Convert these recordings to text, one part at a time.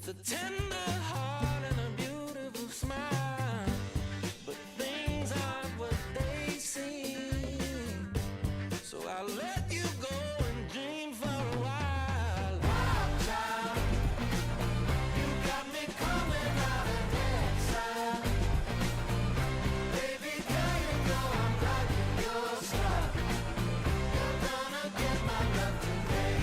with a tender heart and a beautiful smile. But things aren't what they seem. So I'll let you go and dream for a while. Wild child, you got me coming out of exile. Baby girl, you know I'm liking your style. You're gonna get my love today.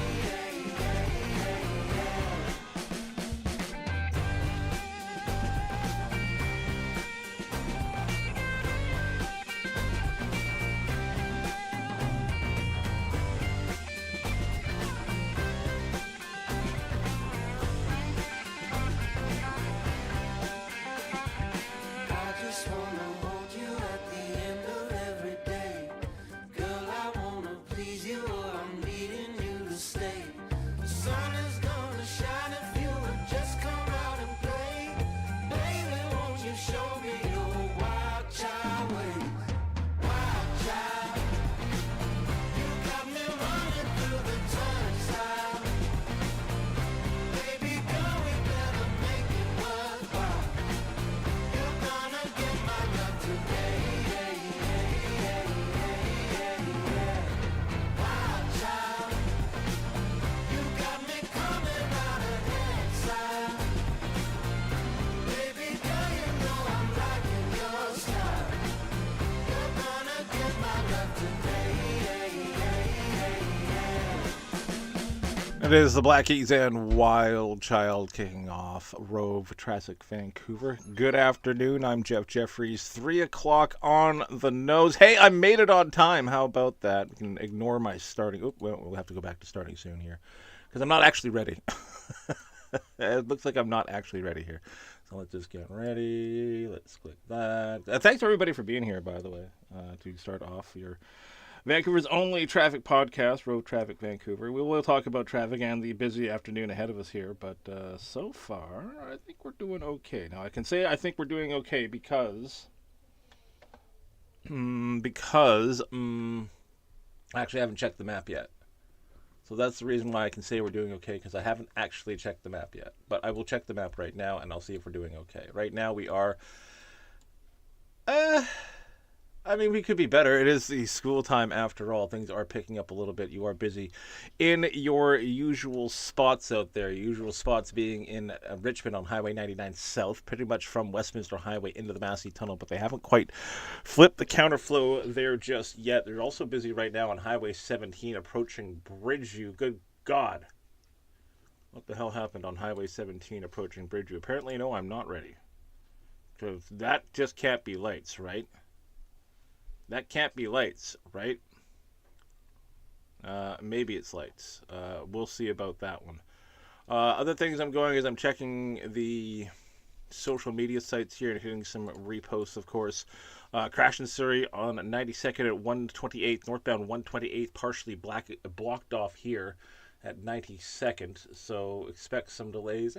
I just wanna hold you at the end of every day. Girl, I wanna please you or I'm needing you to stay. The sun is gonna shine if you would just come out and play. Baby, won't you show me your wild child ways? Wild child, you got me running through the turnstile. Baby girl, we better make it worthwhile. You're gonna get my love today. Wild child, you got me coming out of exile. Baby girl, you know I'm liking your style. You're gonna get my love today. It is the Black Keys and Wild Child kicking off Rove Traffic Vancouver. Good afternoon. I'm Jeff Jeffries. 3 o'clock on the nose. Hey, I made it on time. How about that? You can ignore my starting. Oop, well, we'll have to go back to starting soon here because I'm not actually ready. It looks like I'm not actually ready here. So let's just get ready. Let's click that. Thanks everybody for being here, by the way, to start off your Vancouver's only traffic podcast, Road Traffic Vancouver. We will talk about traffic and the busy afternoon ahead of us here, but so far, I think we're doing okay. Now, I can say I think we're doing okay because actually I haven't checked the map yet. So that's the reason why I can say we're doing okay, because I haven't actually checked the map yet. But I will check the map right now, and I'll see if we're doing okay. Right now, we are... I mean, we could be better. It is the school time after all. Things are picking up a little bit. You are busy in your usual spots out there. Usual spots being in Richmond on Highway 99 South, pretty much from Westminster Highway into the Massey Tunnel, but they haven't quite flipped the counterflow there just yet. They're also busy right now on Highway 17 approaching Bridgeview. Good God. What the hell happened on Highway 17 approaching Bridgeview? Apparently, no, I'm not ready. Because that just can't be lights, right? That can't be lights, right? Maybe it's lights. We'll see about that one. Other things I'm going is I'm checking the social media sites here and hitting some reposts, of course. Crash in Surrey on 92nd at 128th, northbound 128th, partially blocked off here at 92nd, so expect some delays.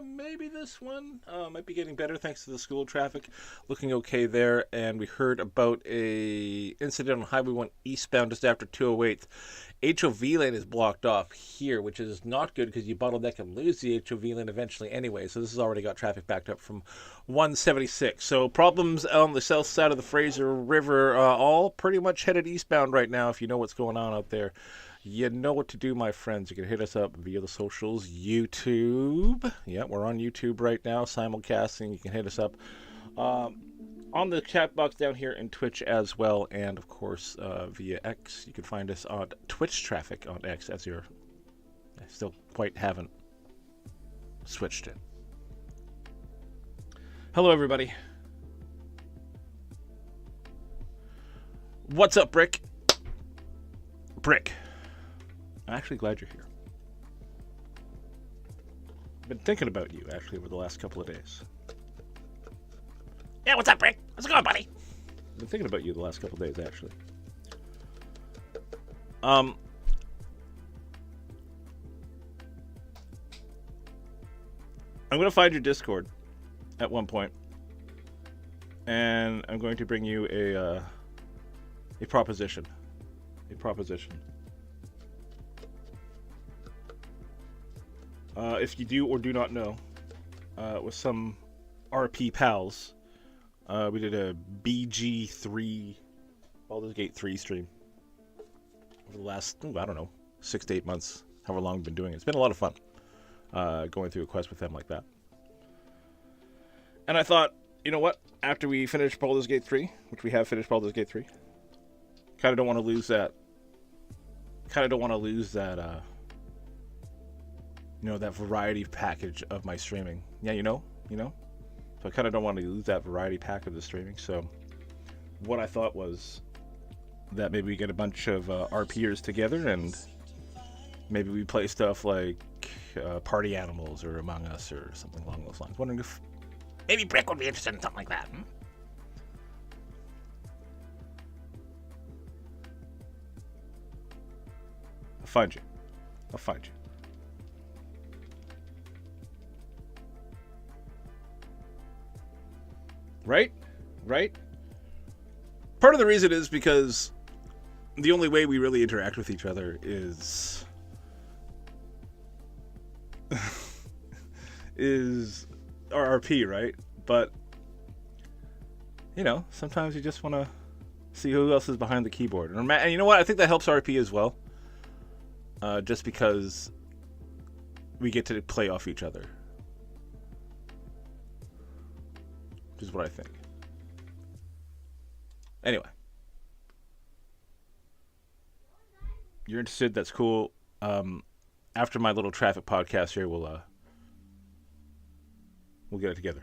Maybe this one might be getting better thanks to the school traffic. Looking okay there, and we heard about a incident on Highway 1 eastbound just after 208th. HOV lane is blocked off here, which is not good because you bottleneck and lose the HOV lane eventually anyway, so this has already got traffic backed up from 176. So problems on the south side of the Fraser River, all pretty much headed eastbound right now if you know what's going on out there. You know what to do, my friends. You can hit us up via the socials. YouTube. Yeah, we're on YouTube right now, simulcasting. You can hit us up on the chat box down here in Twitch as well. And, of course, via X. You can find us on Twitch Traffic on X. I still quite haven't switched it. Hello, everybody. What's up, Brick? Brick. I'm actually glad you're here. I've been thinking about you, actually, over the last couple of days. Yeah, what's up, Rick? How's it going, buddy? I've been thinking about you the last couple of days, actually. I'm going to find your Discord at one point, and I'm going to bring you a proposition. A proposition. If you do or do not know, with some RP pals. We did a BG3, Baldur's Gate 3 stream over the last, 6 to 8 months, however long we've been doing it. It's been a lot of fun going through a quest with them like that. And I thought, you know what? After we finish Baldur's Gate 3, which we have finished Baldur's Gate 3, kind of don't want to lose that. That variety package of my streaming. Yeah, you know. So I kind of don't want to lose that variety pack of the streaming. So what I thought was that maybe we get a bunch of RPers together and maybe we play stuff like Party Animals or Among Us or something along those lines. Wondering if maybe Brick would be interested in something like that. I'll find you. Right? Part of the reason is because the only way we really interact with each other is RRP, right? But sometimes you just want to see who else is behind the keyboard. And you know what? I think that helps RP as well. Just because we get to play off each other. Which is what I think. Anyway. You're interested? That's cool. After my little traffic podcast here, we'll get it together.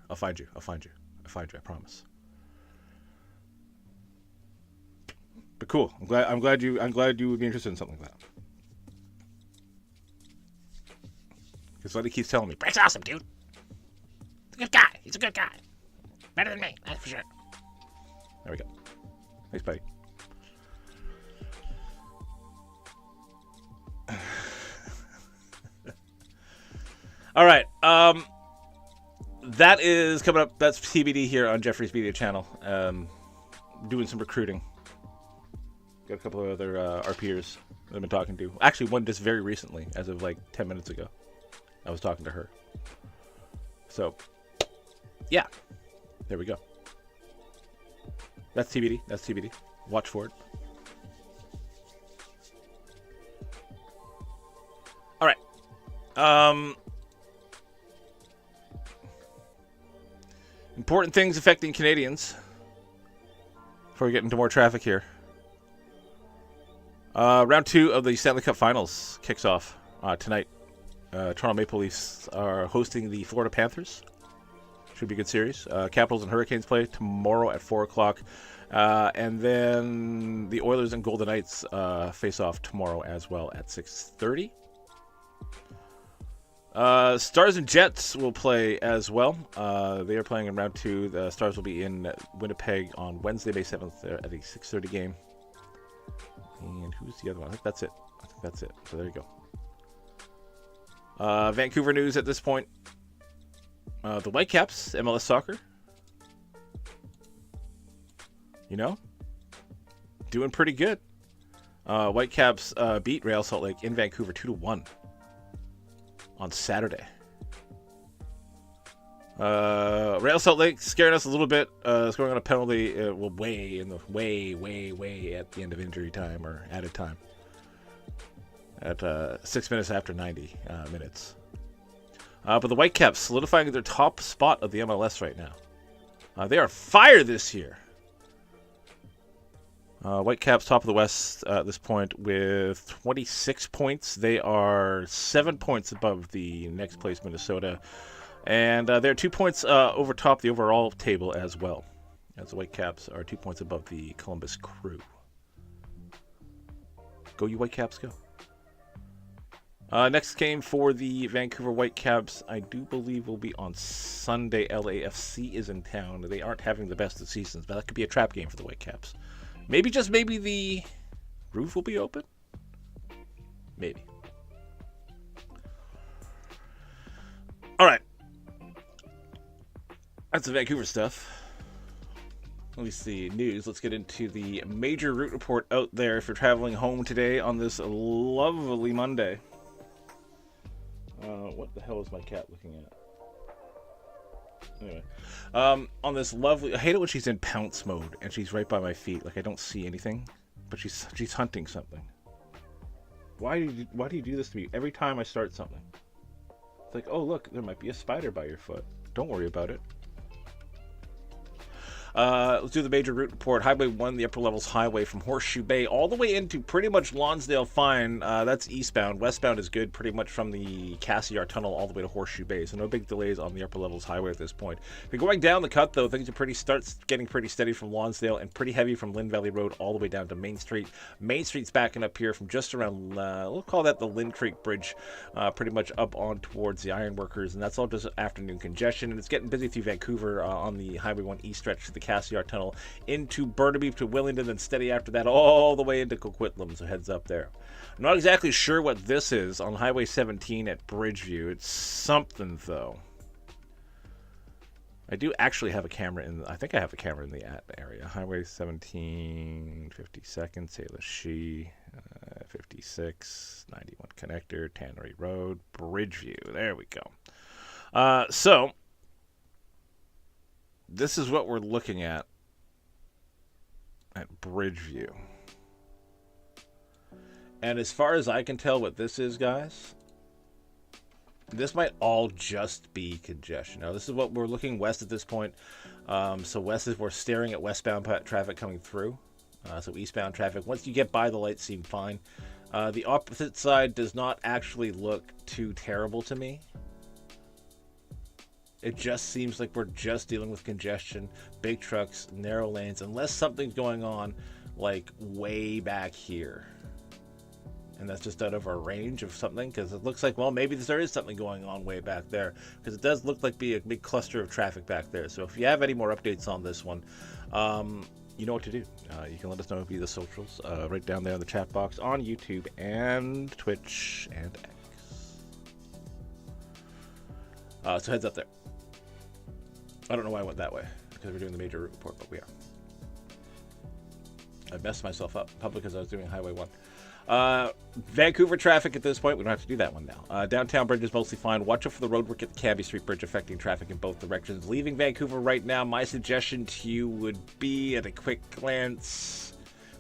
I'll find you. I promise. But cool. I'm glad you would be interested in something like that. Because Letty keeps telling me, Breck's awesome, dude. He's a good guy. Better than me, that's for sure. There we go. Thanks, buddy. All right. That is coming up. That's TBD here on Jeffries Media Channel. Doing some recruiting. Got a couple of other RPers that I've been talking to. Actually, one just very recently, as of like 10 minutes ago. I was talking to her. So, yeah. There we go. That's TBD. Watch for it. All right. Important things affecting Canadians. Before we get into more traffic here. Round 2 of the Stanley Cup Finals kicks off tonight. Toronto Maple Leafs are hosting the Florida Panthers. Should be a good series. Capitals and Hurricanes play tomorrow at 4 o'clock. And then the Oilers and Golden Knights face off tomorrow as well at 6:30. Stars and Jets will play as well. They are playing in round 2. The Stars will be in Winnipeg on Wednesday, May 7th at a 6:30 game. And who's the other one? I think that's it. So there you go. Vancouver news at this point. The Whitecaps, MLS Soccer. Doing pretty good. Whitecaps beat Real Salt Lake in Vancouver 2-1 on Saturday. Real Salt Lake scaring us a little bit. Scoring on a penalty, way at the end of injury time or added time. At 6 minutes after 90 minutes. But the Whitecaps solidifying their top spot of the MLS right now. They are fire this year. Whitecaps top of the West at this point with 26 points. They are 7 points above the next place Minnesota. And they're 2 points over top the overall table as well. As the Whitecaps are 2 points above the Columbus Crew. Go you Whitecaps, go. Next game for the Vancouver Whitecaps, I do believe will be on Sunday. LAFC is in town. They aren't having the best of seasons, but that could be a trap game for the Whitecaps. Maybe, just maybe, the roof will be open? Maybe. All right. That's the Vancouver stuff. Let me see. News. Let's get into the major route report out there if you're traveling home today on this lovely Monday. What the hell is my cat looking at? Anyway, on this lovely, I hate it when she's in pounce mode and she's right by my feet, like I don't see anything, but she's hunting something. Why do you do this to me every time I start something? It's like, oh look, there might be a spider by your foot. Don't worry about it. Let's do the major route report. Highway 1, the upper levels highway from Horseshoe Bay all the way into pretty much Lonsdale fine. That's eastbound. Westbound is good pretty much from the Cassiar Tunnel all the way to Horseshoe Bay. So no big delays on the upper levels highway at this point. If you're going down the cut though, things are starts getting pretty steady from Lonsdale and pretty heavy from Lynn Valley Road all the way down to Main Street. Main Street's backing up here from just around, we'll call that the Lynn Creek Bridge, pretty much up on towards the Ironworkers, and that's all just afternoon congestion. And it's getting busy through Vancouver on the Highway 1 east stretch to the Cassiar Tunnel into Burnaby to Willingdon, then steady after that all the way into Coquitlam, so heads up there. I'm not exactly sure what this is on Highway 17 at Bridgeview. It's something though. I do actually have a camera in, I think I have a camera in the area. Highway 17, 52nd, Salish, 56, 91 connector, Tannery Road, Bridgeview. There we go. So this is what we're looking at Bridgeview. And as far as I can tell what this is, guys, this might all just be congestion. Now, this is what we're looking west at this point. So west is, we're staring at westbound traffic coming through. So eastbound traffic, once you get by, the lights seem fine. The opposite side does not actually look too terrible to me. It just seems like we're just dealing with congestion, big trucks, narrow lanes, unless something's going on like way back here. And that's just out of our range of something, because it looks like, well, maybe there is something going on way back there, because it does look like be a big cluster of traffic back there. So if you have any more updates on this one, you know what to do. You can let us know via the socials, right down there in the chat box on YouTube and Twitch and X. So heads up there. I don't know why I went that way, because we're doing the major route report, but we are. I messed myself up probably because I was doing Highway 1. Vancouver traffic at this point, we don't have to do that one now. Downtown Bridge is mostly clean. Watch out for the roadwork at the Cambie Street Bridge affecting traffic in both directions. Leaving Vancouver right now, my suggestion to you would be, at a quick glance,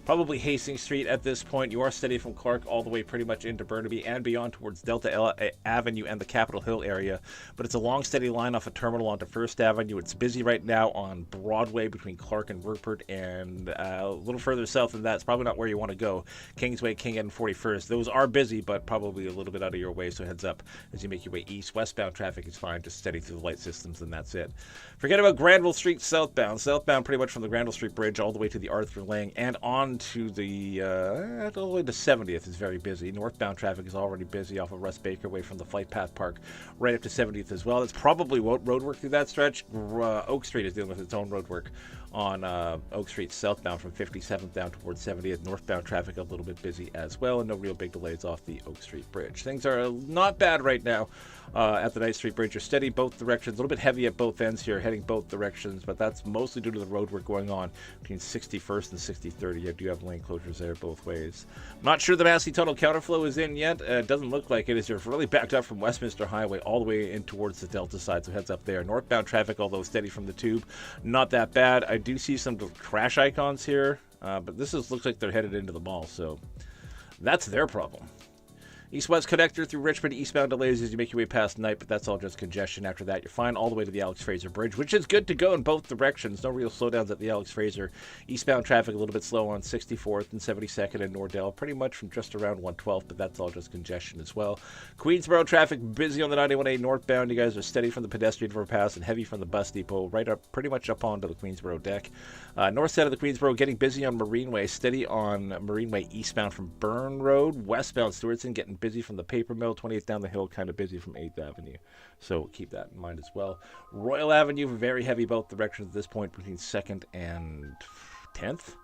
probably Hastings Street at this point. You are steady from Clark all the way pretty much into Burnaby and beyond towards Delta Avenue and the Capitol Hill area. But it's a long, steady line off a terminal onto First Avenue. It's busy right now on Broadway between Clark and Rupert, and a little further south than that, it's probably not where you want to go. Kingsway, King Ed, and 41st. Those are busy, but probably a little bit out of your way, so heads up as you make your way east. Westbound traffic is fine, just steady through the light systems, and that's it. Forget about Granville Street southbound. Southbound pretty much from the Granville Street Bridge all the way to the Arthur Lang and on to the all the way to 70th is very busy. Northbound traffic is already busy off of Russ Baker Way from the Flight Path Park right up to 70th as well. That's probably road work through that stretch. Oak Street is dealing with its own road work on Oak Street southbound from 57th down towards 70th. Northbound traffic a little bit busy as well, and no real big delays off the Oak Street Bridge. Things are not bad right now at the Knight Street Bridge. You're steady both directions, a little bit heavy at both ends here, heading both directions, but that's mostly due to the road work going on between 61st and 6030. You do have lane closures there both ways. I'm not sure the Massey Tunnel counterflow is in yet. It doesn't look like it, as you're really backed up from Westminster Highway all the way in towards the Delta side, so heads up there. Northbound traffic, although steady from the Tube, not that bad. I do see some crash icons here, but this looks like they're headed into the mall, so that's their problem. East-west connector through Richmond, eastbound delays as you make your way past Knight, but that's all just congestion. After that, you're fine all the way to the Alex Fraser Bridge, which is good to go in both directions. No real slowdowns at the Alex Fraser. Eastbound traffic a little bit slow on 64th and 72nd and Nordell, pretty much from just around 112th, but that's all just congestion as well. Queensboro traffic busy on the 91A northbound. You guys are steady from the pedestrian overpass and heavy from the bus depot, right up, pretty much up onto the Queensboro deck. North side of the Queensboro getting busy on Marineway, steady on Marineway eastbound from Burn Road. Westbound Stewartson getting busy from the paper mill. 28th down the hill, kind of busy from 8th Avenue. So keep that in mind as well. Royal Avenue, very heavy both directions at this point between 2nd and 10th.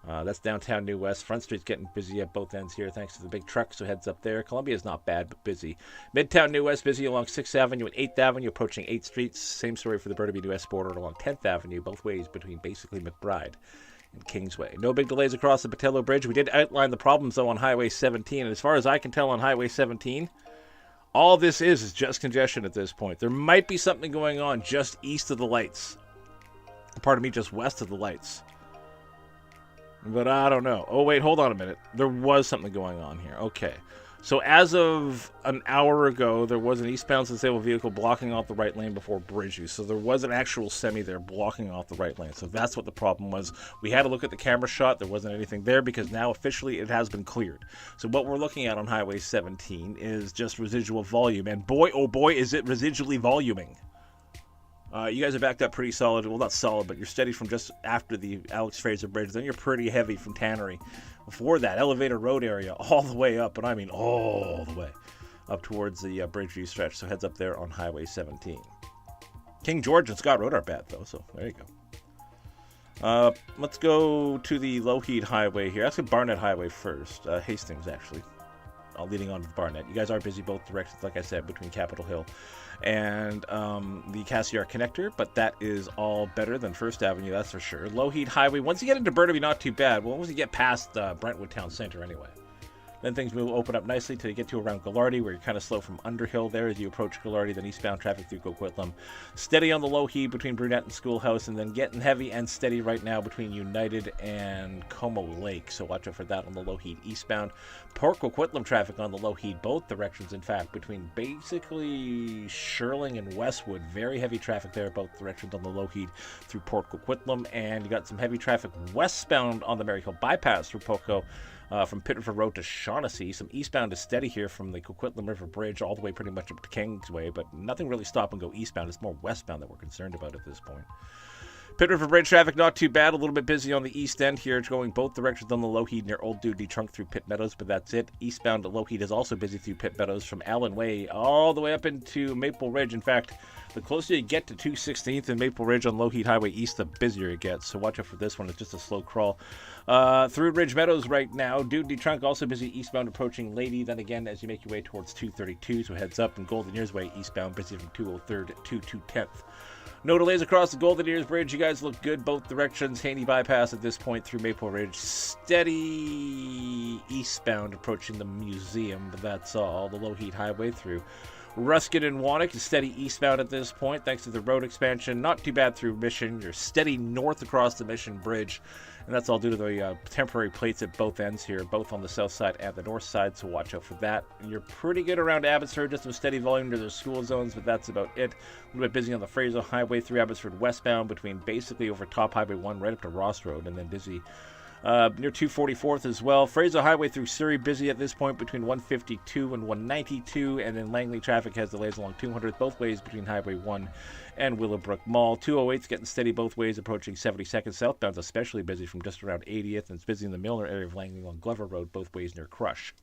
That's downtown New West. Front Street's getting busy at both ends here thanks to the big truck, so heads up there. Columbia's not bad, but busy. Midtown New West busy along 6th Avenue and 8th Avenue, approaching 8th Street. Same story for the Burnaby New West border along 10th Avenue, both ways between basically McBride and Kingsway. No big delays across the Patello Bridge. We did outline the problems, though, on Highway 17, and as far as I can tell on Highway 17, All this is just congestion at this point. There might be something going on just east of the lights. Pardon me, just west of the lights. But I don't know. Oh, wait, hold on a minute. There was something going on here. Okay. So as of an hour ago, there was an eastbound disabled vehicle blocking off the right lane before Bridgeview. So there was an actual semi there blocking off the right lane. So that's what the problem was. We had to look at the camera shot. There wasn't anything there because now officially it has been cleared. So what we're looking at on Highway 17 is just residual volume. And boy, oh boy, is it residually voluming. You guys are backed up pretty solid. Well, not solid, but you're steady from just after the Alex Fraser Bridge. Then you're pretty heavy from Tannery. Before that, Elevator Road area, all the way up, and I mean all the way up towards the Bridgeview stretch. So heads up there on Highway 17. King George and Scott Road aren't bad, though, so there you go. Let's go to the Lougheed Highway here. Let's go Barnett Highway first. Hastings, actually. Leading on with Barnett. You guys are busy both directions, like I said, between Capitol Hill and the Cassiar connector, but that is all better than First Avenue, that's for sure. Lougheed Highway, once you get into Burnaby, not too bad. Well, once you get past Brentwood Town Center anyway. Then things will open up nicely till you get to around Gallardi, where you're kind of slow from Underhill there as you approach Gallardi, then eastbound traffic through Coquitlam. Steady on the Lougheed between Brunette and Schoolhouse, and then getting heavy and steady right now between United and Como Lake. So watch out for that on the Lougheed eastbound. Port Coquitlam traffic on the Lougheed, both directions, in fact, between basically Shirling and Westwood. Very heavy traffic there, both directions on the Lougheed through Port Coquitlam. And you got some heavy traffic westbound on the Maryhill bypass through Poco. From Pitt River Road to Shaughnessy. Some eastbound is steady here from the Coquitlam River Bridge all the way pretty much up to Kingsway, but nothing really stop and go eastbound. It's more westbound that we're concerned about at this point. Pitt River Bridge traffic not too bad. A little bit busy on the east end here. It's going both directions on the Lougheed near Old Duty Trunk through Pitt Meadows, but that's it. Eastbound Lougheed is also busy through Pitt Meadows from Allen Way all the way up into Maple Ridge. In fact, the closer you get to 216th and Maple Ridge on Lougheed Highway East, the busier it gets. So watch out for this one. It's just a slow crawl. Through Ridge Meadows right now. Duty Trunk also busy eastbound approaching Lady. Then again, as you make your way towards 232, so heads up. And Golden Ears Way eastbound busy from 203rd to 210th. No delays across the Golden Ears Bridge. You guys look good both directions. Haney bypass at this point through Maple Ridge. Steady eastbound approaching the museum, but that's all. The Lougheed Highway through Ruskin and Wannock is steady eastbound at this point thanks to the road expansion. Not too bad through Mission. You're steady north across the Mission Bridge, and that's all due to the temporary plates at both ends here, both on the south side and the north side, so watch out for that. And you're pretty good around Abbotsford, just some steady volume to the school zones, but that's about it. A little bit busy on the Fraser Highway through Abbotsford westbound between basically over Top Highway 1 right up to Ross Road, and then busy near 244th as well. Fraser Highway through Surrey busy at this point between 152 and 192, and then Langley traffic has delays along 200th both ways between Highway 1 and Willowbrook Mall. 208's getting steady both ways approaching 72nd. Southbound's especially busy from just around 80th, and it's busy in the Milner area of Langley along Glover Road both ways near Crush.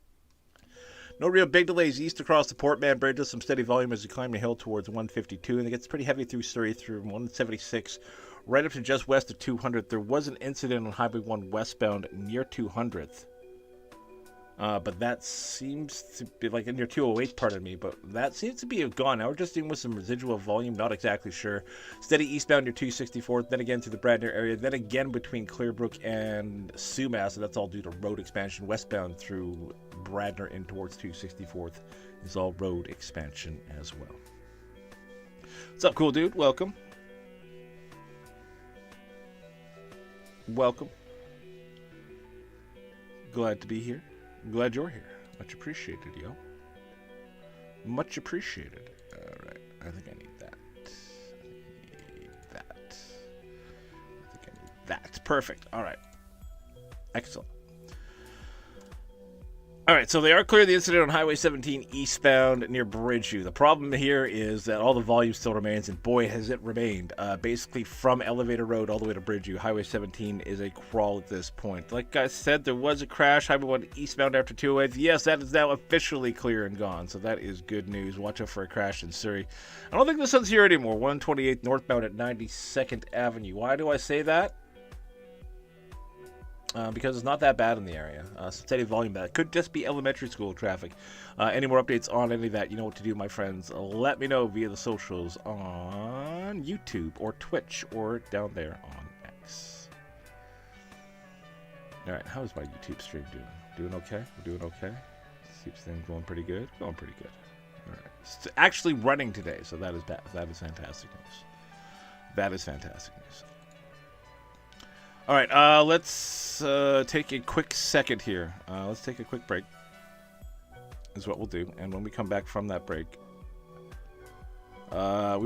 No real big delays east across the Portman Bridge. Just some steady volume as you climb the hill towards 152, and it gets pretty heavy through Surrey through 176 right up to just west of 200th. There was an incident on Highway 1 westbound near 200th. But that seems to be like near 208, pardon me, but that seems to be gone. Now we're just dealing with some residual volume, not exactly sure. Steady eastbound near 264th, then again through the Bradner area, then again between Clearbrook and Sumas, and that's all due to road expansion. Westbound through Bradner in towards 264th is all road expansion as well. What's up, cool dude? Welcome. Welcome. Glad to be here. Glad you're here. Much appreciated, yo. Much appreciated. Alright, I think I need that. I think I need that. Perfect. Alright. Excellent. Alright, so they are clear the incident on Highway 17 eastbound near Bridgeview. The problem here is that all the volume still remains, and boy has it remained. Basically from Elevator Road all the way to Bridgeview, Highway 17 is a crawl at this point. Like I said, there was a crash, Highway 1 eastbound after 208. Yes, that is now officially clear and gone, so that is good news. Watch out for a crash in Surrey. I don't think this one's here anymore. 128 northbound at 92nd Avenue. Why do I say that? Because it's not that bad in the area. Steady volume bad. Could just be elementary school traffic. Any more updates on any of that, you know what to do, my friends. Let me know via the socials on YouTube or Twitch or down there on X. Alright, how's my YouTube stream doing? Doing okay? We're doing okay? Keeps things going pretty good? Going pretty good. Alright. It's actually running today, so that is fantastic news. That is fantastic news. All right, let's take a quick second here. Let's take a quick break. Is what we'll do, and when we come back from that break, we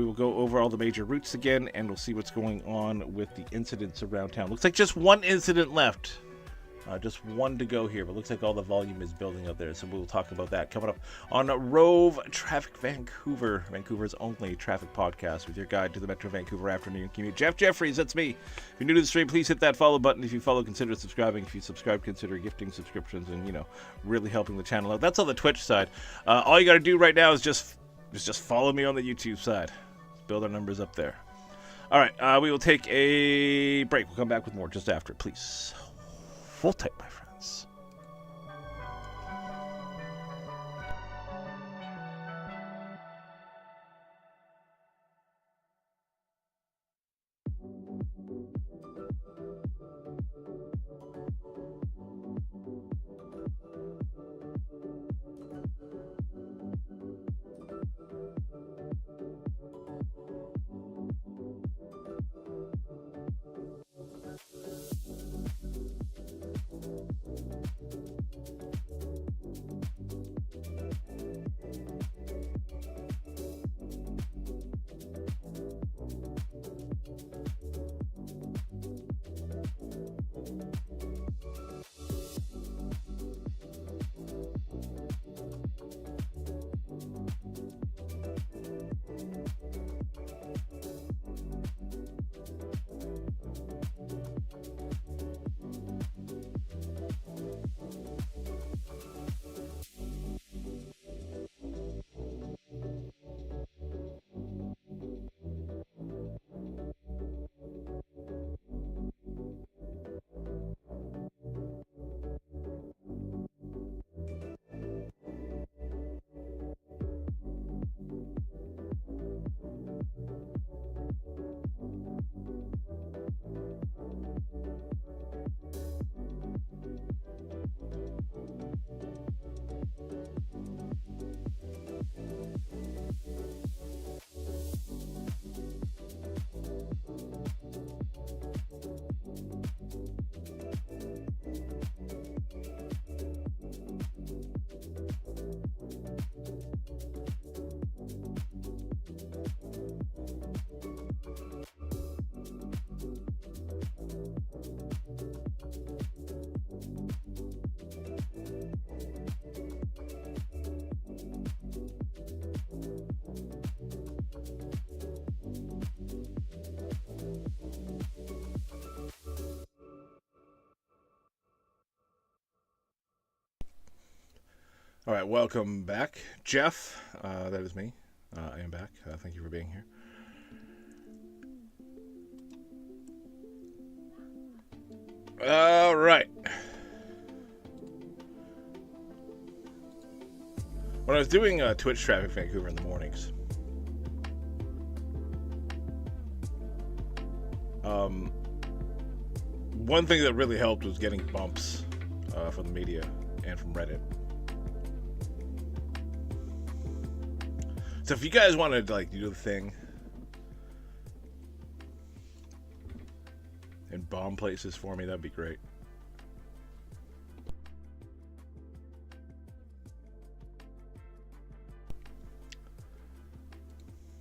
will go over all the major routes again, and we'll see what's going on with the incidents around town. Looks like just one incident left. Just one to go here, but looks like all the volume is building up there, so we'll talk about that coming up on Rove Traffic Vancouver, Vancouver's only traffic podcast with your guide to the Metro Vancouver afternoon commute. Jeff Jeffries, that's me. If you're new to the stream, please hit that follow button. If you follow, consider subscribing. If you subscribe, consider gifting subscriptions and, you know, really helping the channel out. That's on the Twitch side. All you got to do right now is just follow me on the YouTube side. Let's build our numbers up there. All right, we will take a break. We'll come back with more just after, please. Full tape, my friends. All right, welcome back. Jeff, that is me. I am back. Thank you for being here. All right. When I was doing Twitch Traffic Vancouver in the mornings, one thing that really helped was getting bumps from the media and from Reddit. So if you guys want to like do the thing and bomb places for me, that'd be great.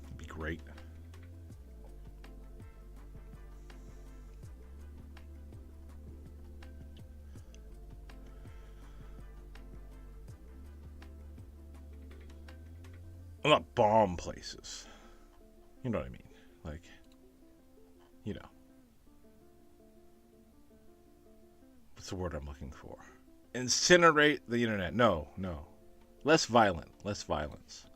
That'd be great. Well, not bomb places. You know what I mean? Like, you know. What's the word I'm looking for? Incinerate the internet. No. Less violent. Less violence.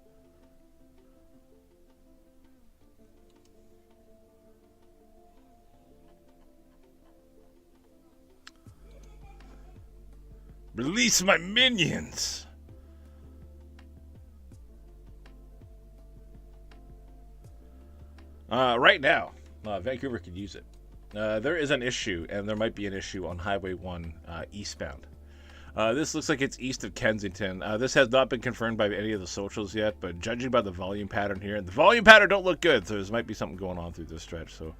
Release my minions! Right now, Vancouver could use it. There is an issue, and there might be an issue on Highway 1 eastbound. This looks like it's east of Kensington. This has not been confirmed by any of the socials yet, but judging by the volume pattern here, the volume pattern don't look good, so there might be something going on through this stretch. So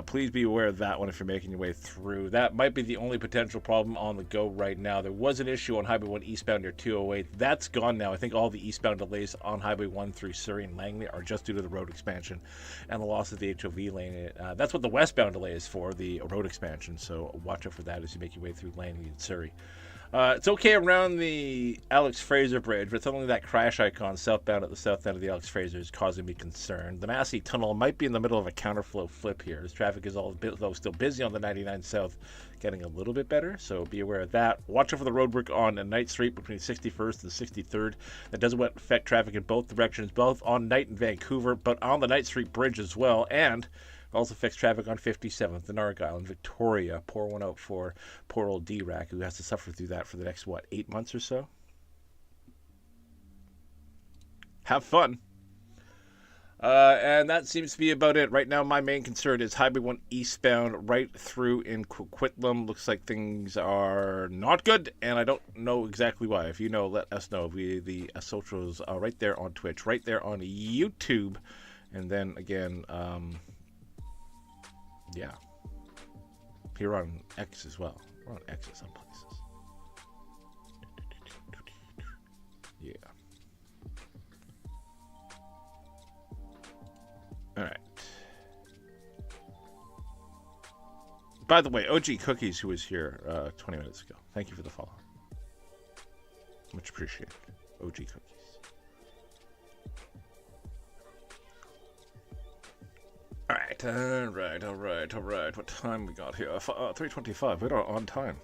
please be aware of that one if you're making your way through. That might be the only potential problem on the go right now. There was an issue on Highway 1 eastbound near 208. That's gone now. I think all the eastbound delays on Highway 1 through Surrey and Langley are just due to the road expansion and the loss of the HOV lane. That's what the westbound delay is for, the road expansion. So watch out for that as you make your way through Langley and Surrey. It's okay around the Alex Fraser Bridge, but it's only that crash icon southbound at the south end of the Alex Fraser is causing me concern. The Massey Tunnel might be in the middle of a counterflow flip here. As traffic is although still busy on the 99 South, getting a little bit better, so be aware of that. Watch out for the roadwork on Knight Street between 61st and 63rd. That doesn't affect traffic in both directions, both on Knight and Vancouver, but on the Knight Street Bridge as well, and also fixed traffic on 57th and Argyle and Victoria. Pour one out for poor old D-Rack, who has to suffer through that for the next, 8 months or so? Have fun. And that seems to be about it. Right now, my main concern is Highway 1 eastbound right through in Coquitlam. Looks like things are not good, and I don't know exactly why. If you know, let us know. The socials are right there on Twitch, right there on YouTube, and then again, yeah, here on X as well. We're on X in some places. Yeah. All right. By the way, OG Cookies, who was here 20 minutes ago, thank you for the follow. Much appreciated. OG Cookies. All right. What time we got here? 3:25. We're on time.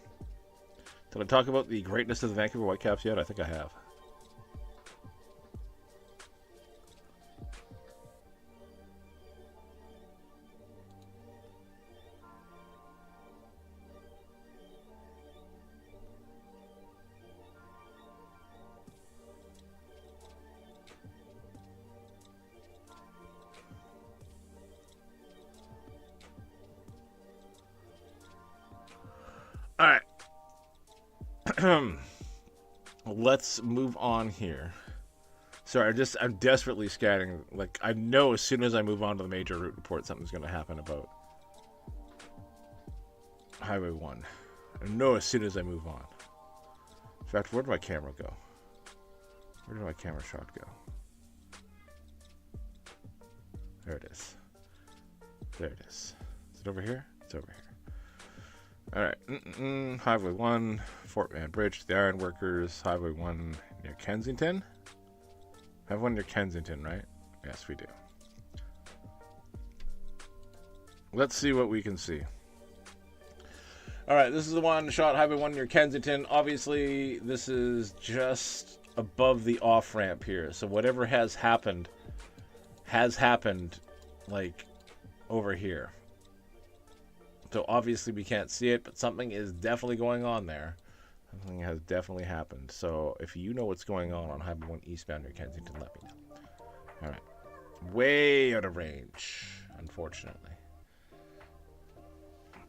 Did I talk about the greatness of the Vancouver Whitecaps yet? I think I have. All right. Let's move on here. Sorry, I'm desperately scanning. Like, I know as soon as I move on to the major route report, something's going to happen about Highway 1. I know as soon as I move on. In fact, where did my camera go? Where did my camera shot go? There it is. There it is. Is it over here? It's over here. Alright, Highway 1, Fort Van Bridge, the Iron Workers, Highway 1 near Kensington. I have one near Kensington, right? Yes, we do. Let's see what we can see. Alright, this is the one shot, Highway 1 near Kensington. Obviously, this is just above the off-ramp here. So whatever has happened, like, over here. So obviously we can't see it, but something is definitely going on there. Something has definitely happened. So if you know what's going on Highway 1 eastbound near Kensington, let me know. All right. Way out of range, unfortunately.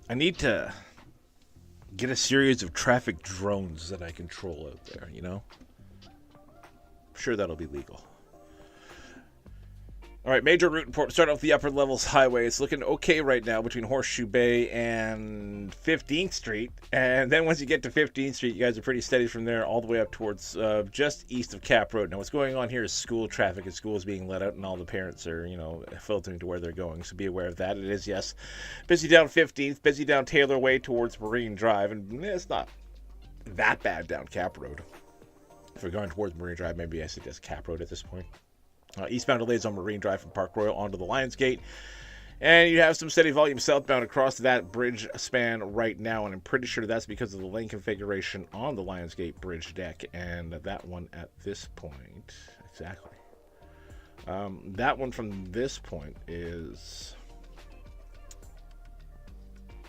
I need to get a series of traffic drones that I control out there, you know? I'm sure that'll be legal. All right, major route report. Start off with the upper levels highway. It's looking okay right now between Horseshoe Bay and 15th Street. And then once you get to 15th Street, you guys are pretty steady from there all the way up towards just east of Cap Road. Now, what's going on here is school traffic, and school is being let out, and all the parents are, filtering to where they're going. So be aware of that. It is, yes, busy down 15th, busy down Taylor Way towards Marine Drive. And it's not that bad down Cap Road. If we're going towards Marine Drive, maybe I suggest Cap Road at this point. Eastbound delays on Marine Drive from Park Royal onto the Lions Gate. And you have some steady volume southbound across that bridge span right now. And I'm pretty sure that's because of the lane configuration on the Lions Gate bridge deck. And that one at this point, exactly. That one from this point is...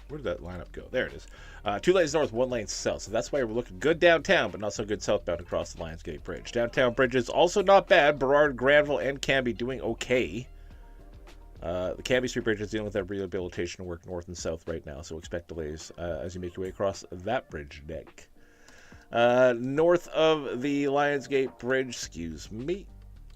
Where did that lineup go? There it is. 2 lanes north, 1 lane south. So that's why we're looking good downtown, but not so good southbound across the Lions Gate Bridge. Downtown bridges also not bad. Burrard, Granville, and Cambie doing okay. The Cambie Street Bridge is dealing with that rehabilitation work north and south right now, so expect delays as you make your way across that bridge deck. North of the Lionsgate Bridge, excuse me.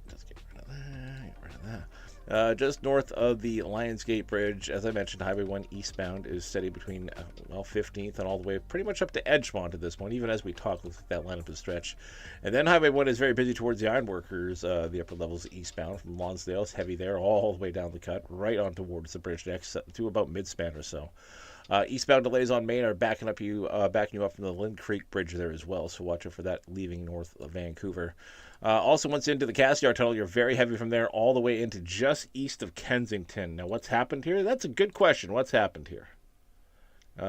Let's get rid of that. Get rid of that. Just north of the Lionsgate Bridge, as I mentioned, Highway 1 eastbound is steady between 15th and all the way pretty much up to Edgemont at this point. Even as we talk, looks like that lineup is stretch. And then Highway 1 is very busy towards the Ironworkers, the upper levels eastbound from Lonsdale. It's heavy there all the way down the cut, right on towards the bridge next to about midspan or so. Eastbound delays on Main are backing you up from the Lynn Creek Bridge there as well, so watch out for that leaving north of Vancouver. Also, once into the Cassiar Tunnel, you're very heavy from there all the way into just east of Kensington. Now, what's happened here? That's a good question. What's happened here?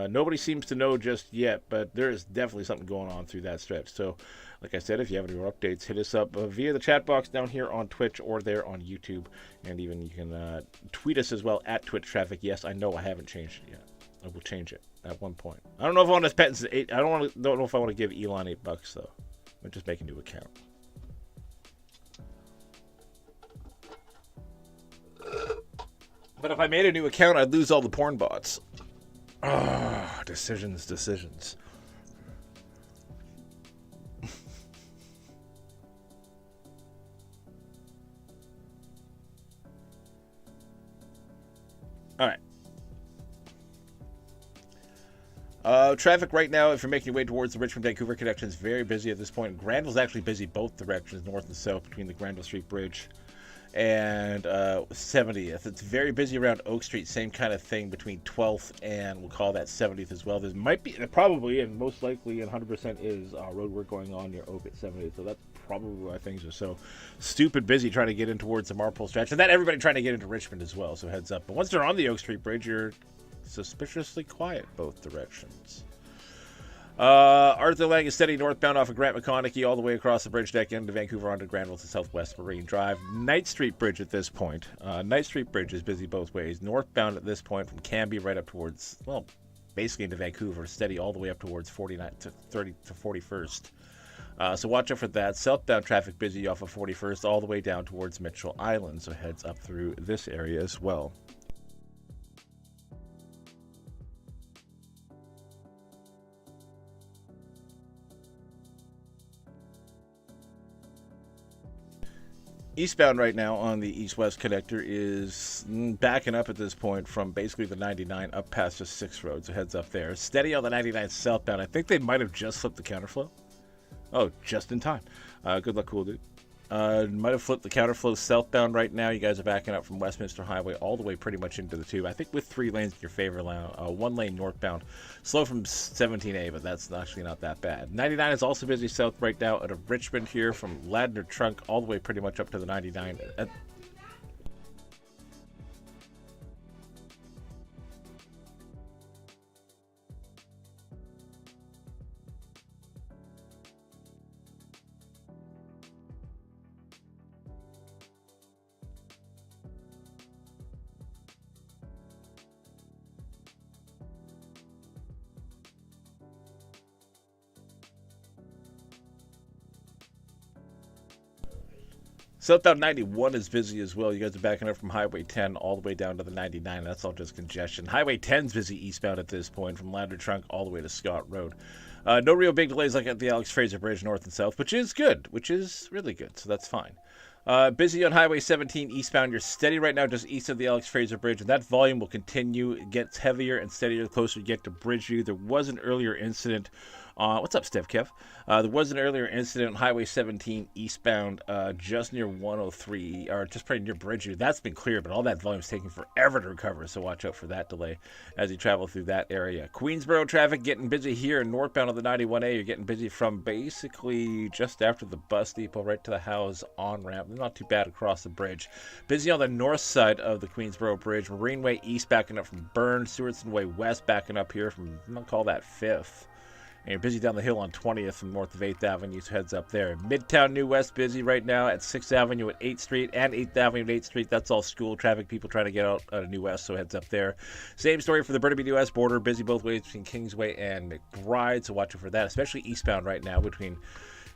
Nobody seems to know just yet, but there is definitely something going on through that stretch. So, like I said, if you have any more updates, hit us up via the chat box down here on Twitch or there on YouTube. And even you can tweet us as well at Twitch Traffic. Yes, I know I haven't changed it yet. I will change it at one point. I don't know if I want to spend $8. Don't know if I want to give Elon $8 though. I'm just making a new account. But if I made a new account, I'd lose all the porn bots. Decisions. All right. Traffic right now, if you're making your way towards the Richmond-Vancouver connection, is very busy at this point. Granville's actually busy both directions, north and south, between the Granville Street Bridge and 70th. It's very busy around Oak Street, same kind of thing between 12th and we'll call that 70th as well. There might be, probably, and most likely, and 100% is road work going on near Oak at 70th, so that's probably why things are so stupid busy trying to get in towards the Marpole stretch, and then everybody trying to get into Richmond as well, so heads up. But once they're on the Oak Street Bridge, you're suspiciously quiet both directions. Arthur Lang is steady northbound off of Grant McConaughey all the way across the bridge deck into Vancouver onto Granville to Southwest Marine Drive. Knight Street Bridge at this point. Knight Street Bridge is busy both ways. Northbound at this point from Canby right up towards, well, basically into Vancouver. Steady all the way up towards 49 to 30 to 41st. So watch out for that. Southbound traffic busy off of 41st all the way down towards Mitchell Island. So heads up through this area as well. Eastbound right now on the east-west connector is backing up at this point from basically the 99 up past the 6th Road, so heads up there. Steady on the 99 southbound. I think they might have just flipped the counterflow. Oh, just in time. Good luck, cool dude. Might have flipped the counterflow southbound right now. You guys are backing up from Westminster Highway all the way pretty much into the tube. I think with 3 lanes in your favor now. 1 lane northbound. Slow from 17A, but that's actually not that bad. 99 is also busy south right now out of Richmond here from Ladner Trunk all the way pretty much up to the 99. Southbound 91 is busy as well. You guys are backing up from Highway 10 all the way down to the 99. That's all just congestion. Highway 10 is busy eastbound at this point from Ladder Trunk all the way to Scott Road. No real big delays like at the Alex Fraser Bridge north and south, which is good, which is really good, so that's fine. Busy on Highway 17 eastbound. You're steady right now just east of the Alex Fraser Bridge, and that volume will continue. It gets heavier and steadier the closer you get to Bridgeview. There was an earlier incident. What's up, Steph Kev? There was an earlier incident on Highway 17 eastbound just near 103, or just pretty near Bridgeview. That's been cleared, but all that volume is taking forever to recover, so watch out for that delay as you travel through that area. Queensboro traffic getting busy here northbound on the 91A. You're getting busy from basically just after the bus depot right to the Howes on-ramp. Not too bad across the bridge. Busy on the north side of the Queensboro Bridge. Marine Way east backing up from Burn. Stewardson Way west backing up here from, I'm going to call that 5th. And you're busy down the hill on 20th from north of 8th Avenue, so heads up there. Midtown New West busy right now at 6th Avenue at 8th Street and 8th Avenue at 8th Street. That's all school traffic, people trying to get out of New West, so heads up there. Same story for the Burnaby New West border, busy both ways between Kingsway and McBride, so watch out for that, especially eastbound right now between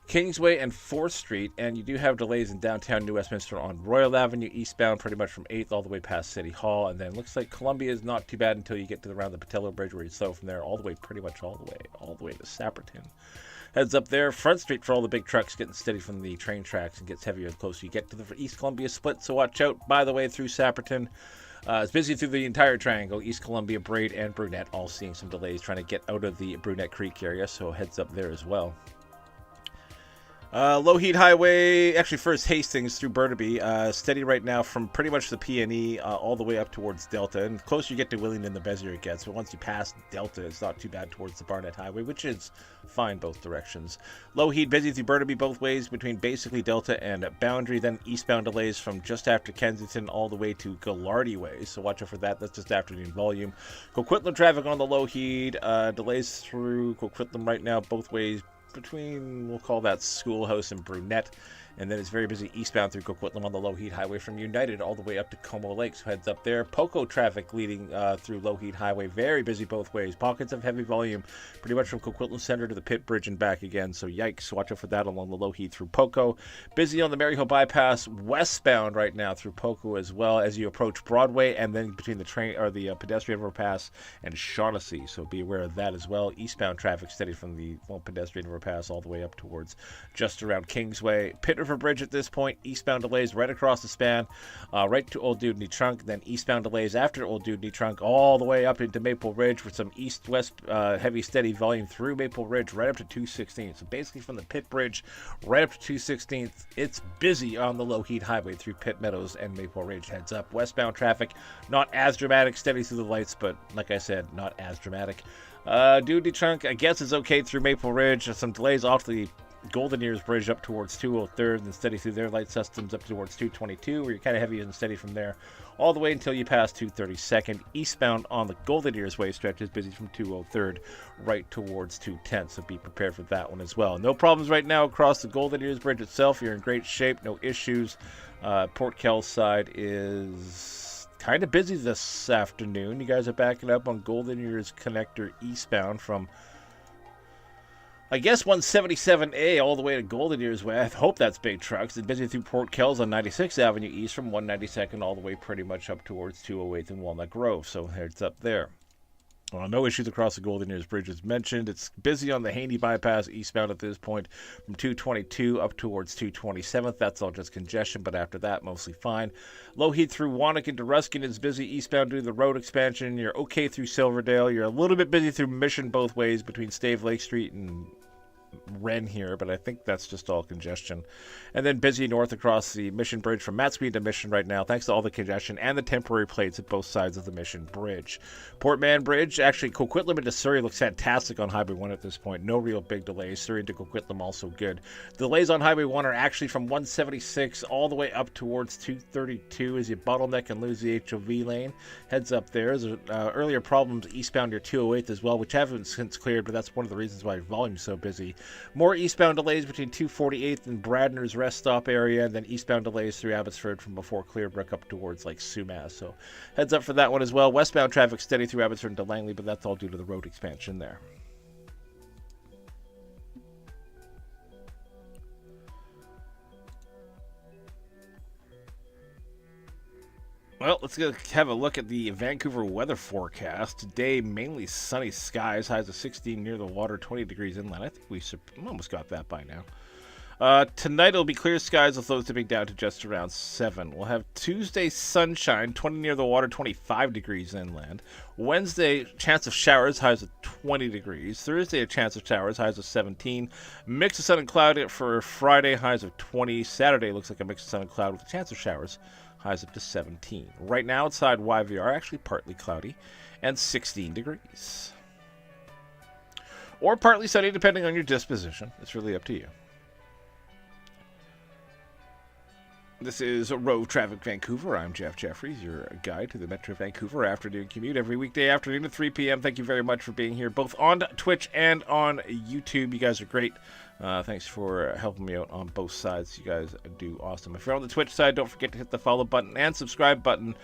Kingsway and 4th Street, and you do have delays in downtown New Westminster on Royal Avenue eastbound pretty much from 8th all the way past City Hall, and then looks like Columbia is not too bad until you get to around the Patello Bridge where you slow from there all the way pretty much all the way to Sapperton. Heads up there. Front Street for all the big trucks, getting steady from the train tracks and gets heavier the closer you get to the East Columbia split. So watch out. By the way, through Sapperton. It's busy through the entire triangle, East Columbia, Braid, and Brunette, all seeing some delays trying to get out of the Brunette Creek area, so heads up there as well. Lougheed Highway, actually first Hastings through Burnaby, steady right now from pretty much the PNE all the way up towards Delta. And the closer you get to Wellington, the busier it gets. But once you pass Delta, it's not too bad towards the Barnett Highway, which is fine both directions. Lougheed busy through Burnaby both ways between basically Delta and Boundary. Then eastbound delays from just after Kensington all the way to Gallardy Way. So watch out for that. That's just afternoon volume. Coquitlam traffic on the Lougheed. Delays through Coquitlam right now both ways between, we'll call that Schoolhouse and Brunette. And then it's very busy eastbound through Coquitlam on the Lougheed Highway from United all the way up to Como Lake. So heads up there. Poco traffic leading through Lougheed Highway. Very busy both ways. Pockets of heavy volume pretty much from Coquitlam Center to the Pitt Bridge and back again. So yikes. Watch out for that along the Lougheed through Poco. Busy on the Maryhill Bypass westbound right now through Poco as well as you approach Broadway and then between the train or the pedestrian overpass and Shaughnessy. So be aware of that as well. Eastbound traffic steady from the pedestrian overpass all the way up towards just around Kingsway. Pitt River Bridge at this point, eastbound delays right across the span, right to Old Dewdney Trunk, then eastbound delays after Old Dewdney Trunk all the way up into Maple Ridge with some east-west heavy steady volume through Maple Ridge right up to 216th. So basically from the Pitt Bridge right up to 216th, it's busy on the Lougheed Highway through Pitt Meadows and Maple Ridge. Heads up. Westbound traffic, not as dramatic, steady through the lights, but like I said, not as dramatic. Dewdney Trunk, I guess, is okay through Maple Ridge. Some delays off the Golden Ears Bridge up towards 203rd and steady through their light systems up towards 222, where you're kind of heavy and steady from there all the way until you pass 232nd. Eastbound on the Golden Ears Way stretch is busy from 203rd right towards 210th, so be prepared for that one as well. No problems right now across the Golden Ears Bridge itself. You're in great shape, no issues. Port Kells side is kind of busy this afternoon. You guys are backing up on Golden Ears Connector eastbound from, I guess, 177A all the way to Golden Ears Way. I hope that's big trucks. It's busy through Port Kells on 96th Avenue East from 192nd all the way pretty much up towards 208th and Walnut Grove. So heads up there. No issues across the Golden Ears Bridge as mentioned. It's busy on the Haney Bypass eastbound at this point from 222 up towards 227th. That's all just congestion, but after that, mostly fine. Lougheed through Wannock into Ruskin is busy eastbound due to the road expansion. You're okay through Silverdale. You're a little bit busy through Mission both ways between Stave Lake Street and Wren here, but I think that's just all congestion. And then busy north across the Mission Bridge from Matsqueen to Mission right now, thanks to all the congestion and the temporary plates at both sides of the Mission Bridge. Port Mann Bridge, actually, Coquitlam into Surrey looks fantastic on Highway 1 at this point. No real big delays. Surrey into Coquitlam also good. Delays on Highway 1 are actually from 176 all the way up towards 232 as you bottleneck and lose the HOV lane. Heads up there. There's earlier problems eastbound near 208 as well, which haven't since cleared, but that's one of the reasons why volume's so busy. More eastbound delays between 248th and Bradner's rest stop area, and then eastbound delays through Abbotsford from before Clearbrook up towards like Sumas. So heads up for that one as well. Westbound traffic steady through Abbotsford and to Langley, but that's all due to the road expansion there. Well, let's go have a look at the Vancouver weather forecast. Today, mainly sunny skies, highs of 16 near the water, 20 degrees inland. I think we almost got that by now. Tonight, it'll be clear skies with lows dipping down to just around 7. We'll have Tuesday sunshine, 20 near the water, 25 degrees inland. Wednesday, chance of showers, highs of 20 degrees. Thursday, a chance of showers, highs of 17. Mix of sun and cloud for Friday, highs of 20. Saturday looks like a mix of sun and cloud with a chance of showers, highs up to 17. Right now outside YVR, actually partly cloudy, and 16 degrees. Or partly sunny, depending on your disposition. It's really up to you. This is Rove Traffic Vancouver. I'm Jeff Jeffries, your guide to the Metro Vancouver afternoon commute every weekday afternoon at 3 p.m. Thank you very much for being here, both on Twitch and on YouTube. You guys are great. Thanks for helping me out on both sides. You guys do awesome. If you're on the Twitch side, don't forget to hit the follow button and subscribe button.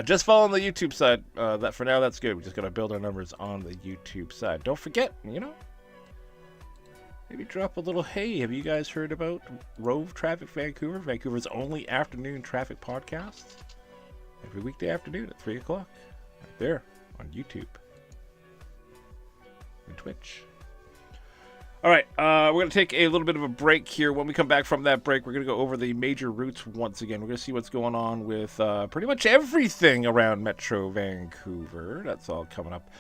Just follow on the YouTube side. That for now, that's good. We just got to build our numbers on the YouTube side. Don't forget, maybe drop a little, hey, have you guys heard about Rove Traffic Vancouver? Vancouver's only afternoon traffic podcast. Every weekday afternoon at 3 o'clock. Right there on YouTube and Twitch. All right, we're going to take a little bit of a break here. When we come back from that break, we're going to go over the major routes once again. We're going to see what's going on with pretty much everything around Metro Vancouver. That's all coming up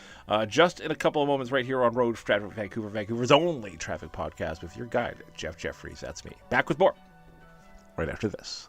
just in a couple of moments right here on Rove Traffic Vancouver, Vancouver's only traffic podcast with your guide, Jeff Jeffries. That's me. Back with more right after this.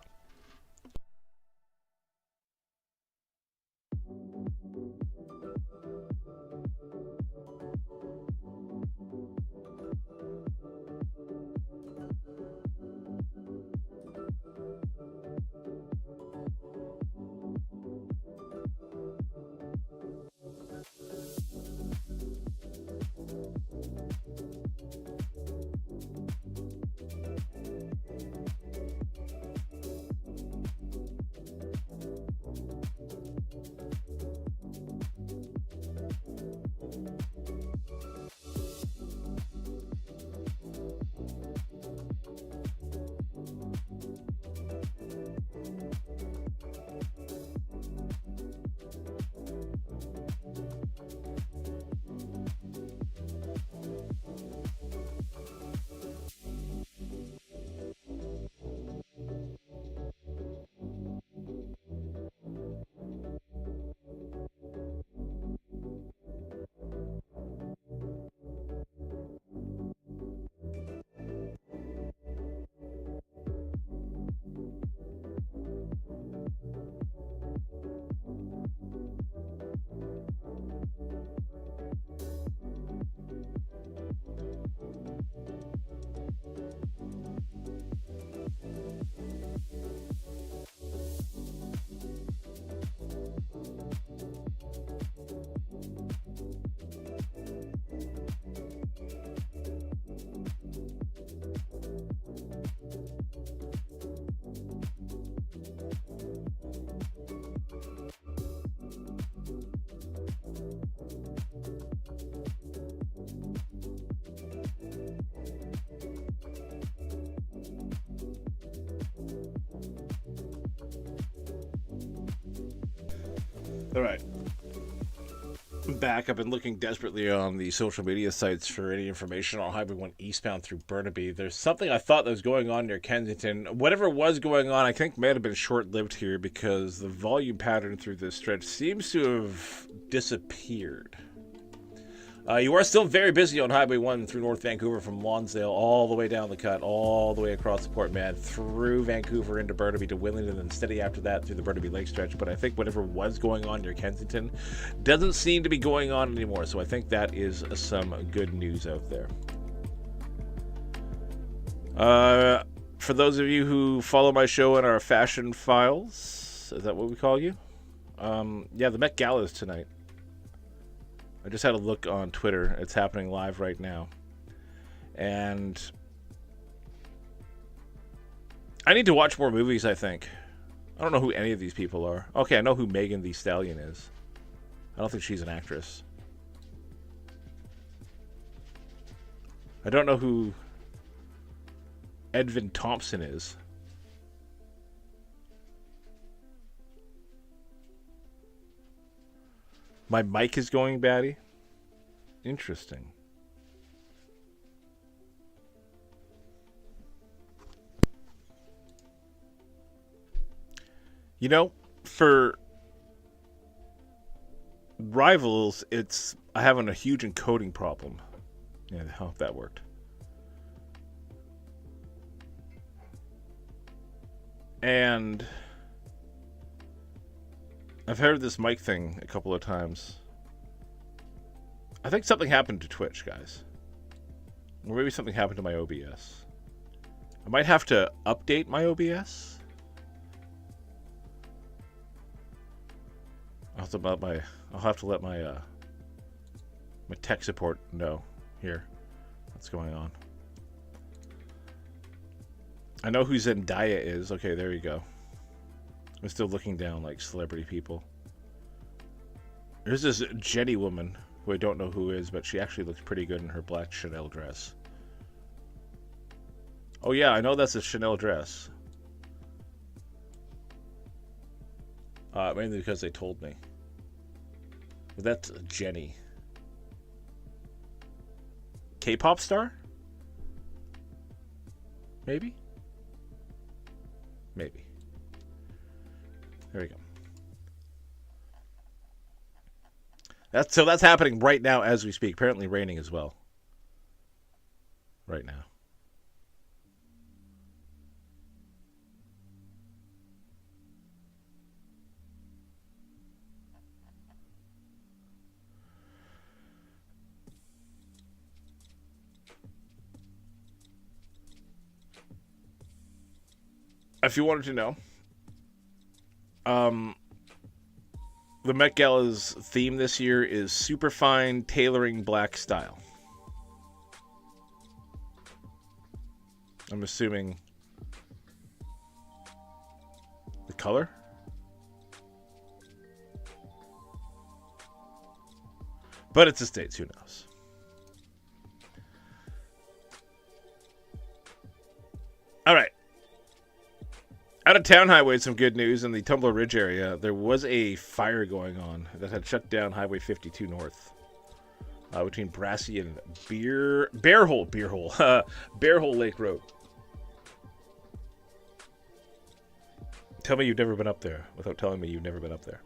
All right. I'm back. I've been looking desperately on the social media sites for any information on Highway 1 eastbound through Burnaby. There's something I thought that was going on near Kensington. Whatever was going on, I think may have been short-lived here because the volume pattern through this stretch seems to have disappeared. You are still very busy on Highway 1 through North Vancouver from Lonsdale all the way down the cut, all the way across the Port Mann, through Vancouver into Burnaby to Willingdon, and steady after that through the Burnaby Lake stretch. But I think whatever was going on near Kensington doesn't seem to be going on anymore. So I think that is some good news out there. For those of you who follow my show in our fashion files, is that what we call you? Yeah, the Met Gala is tonight. I just had a look on Twitter. It's happening live right now. And I need to watch more movies, I think. I don't know who any of these people are. Okay, I know who Megan Thee Stallion is. I don't think she's an actress. I don't know who Edvin Thompson is. My mic is going batty. Interesting. You know, for Rivals, it's I having a huge encoding problem. Yeah, I hope that worked. And I've heard this mic thing a couple of times. I think something happened to Twitch, guys. Or maybe something happened to my OBS. I might have to update my OBS. I'll have to let my my tech support know here what's going on. I know who Zendaya is. Okay, there you go. I'm still looking down like celebrity people. There's this Jenny woman who I don't know who is, but she actually looks pretty good in her black Chanel dress. Oh yeah, I know that's a Chanel dress. Mainly because they told me. But that's Jenny. K-pop star? Maybe? Maybe. There we go. That's happening right now as we speak. Apparently raining as well. Right now. If you wanted to know, the Met Gala's theme this year is superfine tailoring black style. I'm assuming the color? But it's the States, who knows? All right. Out of town highway, some good news in the Tumbler Ridge area. There was a fire going on that had shut down Highway 52 North between Brassey and Bearhole Lake Road. Tell me you've never been up there without telling me you've never been up there.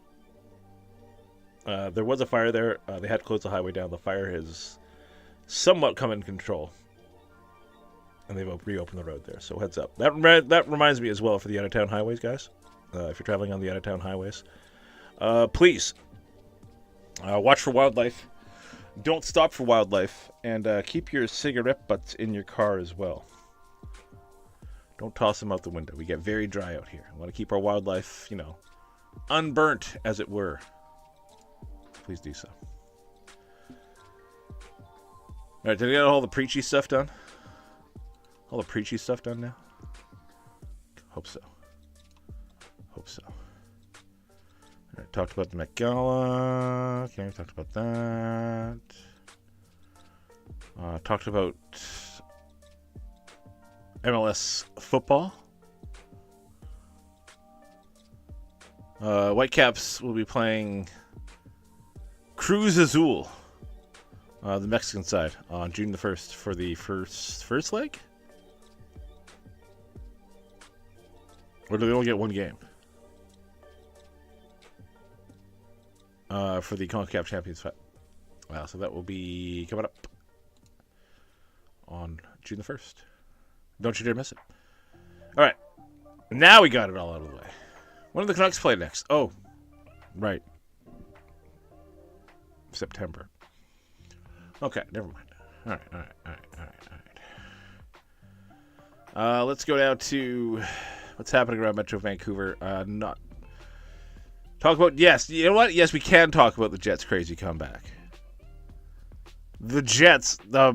There was a fire there. They had to close the highway down. The fire has somewhat come in control. And they've reopened the road there, so heads up. That reminds me as well for the out-of-town highways, guys. If you're traveling on the out-of-town highways, please watch for wildlife. Don't stop for wildlife, and keep your cigarette butts in your car as well. Don't toss them out the window. We get very dry out here. We want to keep our wildlife, unburnt, as it were. Please do so. All right, did I get all the preachy stuff done? All the preachy stuff done now? Hope so. Hope so. All right, talked about the Met Gala. Okay, talked about that. Talked about MLS football. Whitecaps will be playing Cruz Azul, the Mexican side, on June the 1st for the first leg? Or do they only get one game? For the CONCACAF Champions fight. Wow, so that will be coming up on June the 1st. Don't you dare miss it. Alright. Now we got it all out of the way. When do the Canucks play next? Oh, right. September. Okay, never mind. Alright. Let's go down to what's happening around Metro Vancouver. Not talk about, yes, you know what? Yes, we can talk about the Jets' crazy comeback. The Jets, the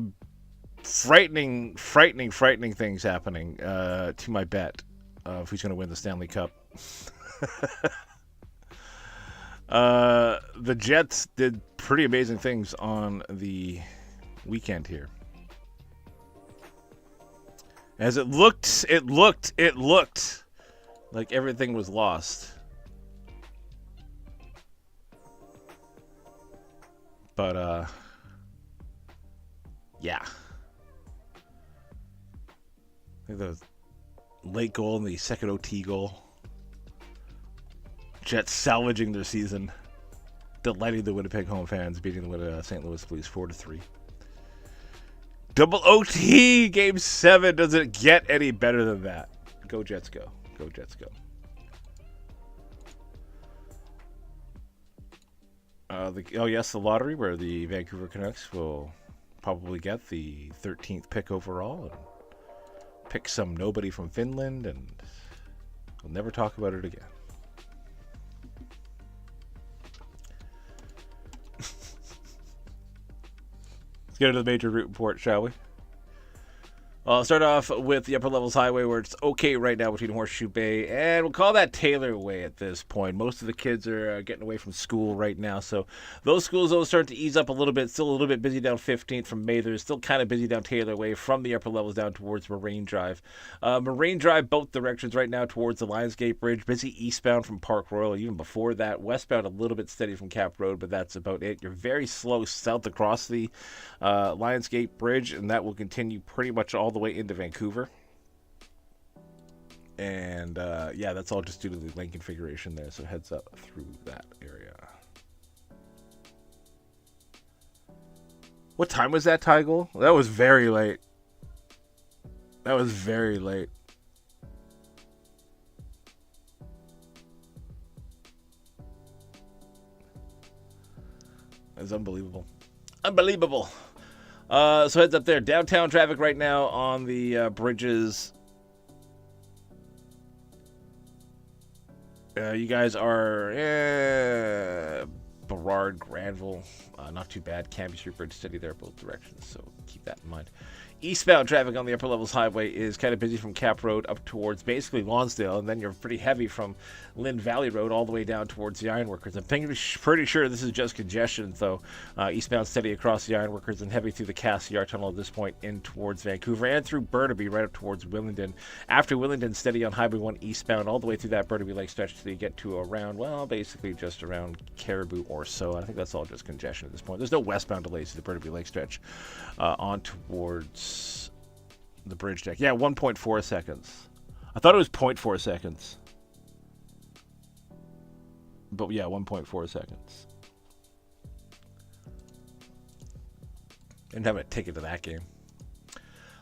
frightening things happening to my bet of who's going to win the Stanley Cup. The Jets did pretty amazing things on the weekend here. As it looked like everything was lost. But, yeah. I think the late goal and the second OT goal. Jets salvaging their season. Delighting the Winnipeg home fans, beating the St. Louis Blues 4-3. Double OT, Game 7. Does it get any better than that? Go Jets, go. Go Jets, go. The lottery, where the Vancouver Canucks will probably get the 13th pick overall and pick some nobody from Finland, and we'll never talk about it again. Let's get into the major route report, shall we? I'll start off with the Upper Levels Highway, where it's okay right now between Horseshoe Bay, and we'll call that Taylor Way at this point. Most of the kids are getting away from school right now, so those schools will start to ease up a little bit. Still a little bit busy down 15th from Mather. Still kind of busy down Taylor Way from the Upper Levels down towards Moraine Drive. Moraine Drive, both directions right now towards the Lionsgate Bridge. Busy eastbound from Park Royal. Even before that, westbound a little bit steady from Cap Road, but that's about it. You're very slow south across the Lionsgate Bridge, and that will continue pretty much all the way into Vancouver. And yeah, that's all just due to the lane configuration there. So heads up through that area. What time was that, Tygol? That was very late. That was very late. That's unbelievable. Unbelievable. So heads up there. Downtown traffic right now on the bridges. You guys are Burrard, Granville. Not too bad. Cambie Street Bridge steady there both directions, so keep that in mind. Eastbound traffic on the Upper Levels Highway is kind of busy from Cap Road up towards basically Lonsdale, and then you're pretty heavy from Lynn Valley Road all the way down towards the Ironworkers. I'm pretty sure this is just congestion, though. Eastbound steady across the Ironworkers and heavy through the Cassiar Tunnel at this point in towards Vancouver and through Burnaby right up towards Willingdon. After Willingdon, steady on Highway 1 eastbound all the way through that Burnaby Lake stretch till you get to around, well, basically just around Caribou or so. I think that's all just congestion at this point. There's no westbound delays to the Burnaby Lake stretch on towards the bridge deck. Yeah, 1.4 seconds. I thought it was 0.4 seconds. But yeah, 1.4 seconds. Didn't have a ticket to that game.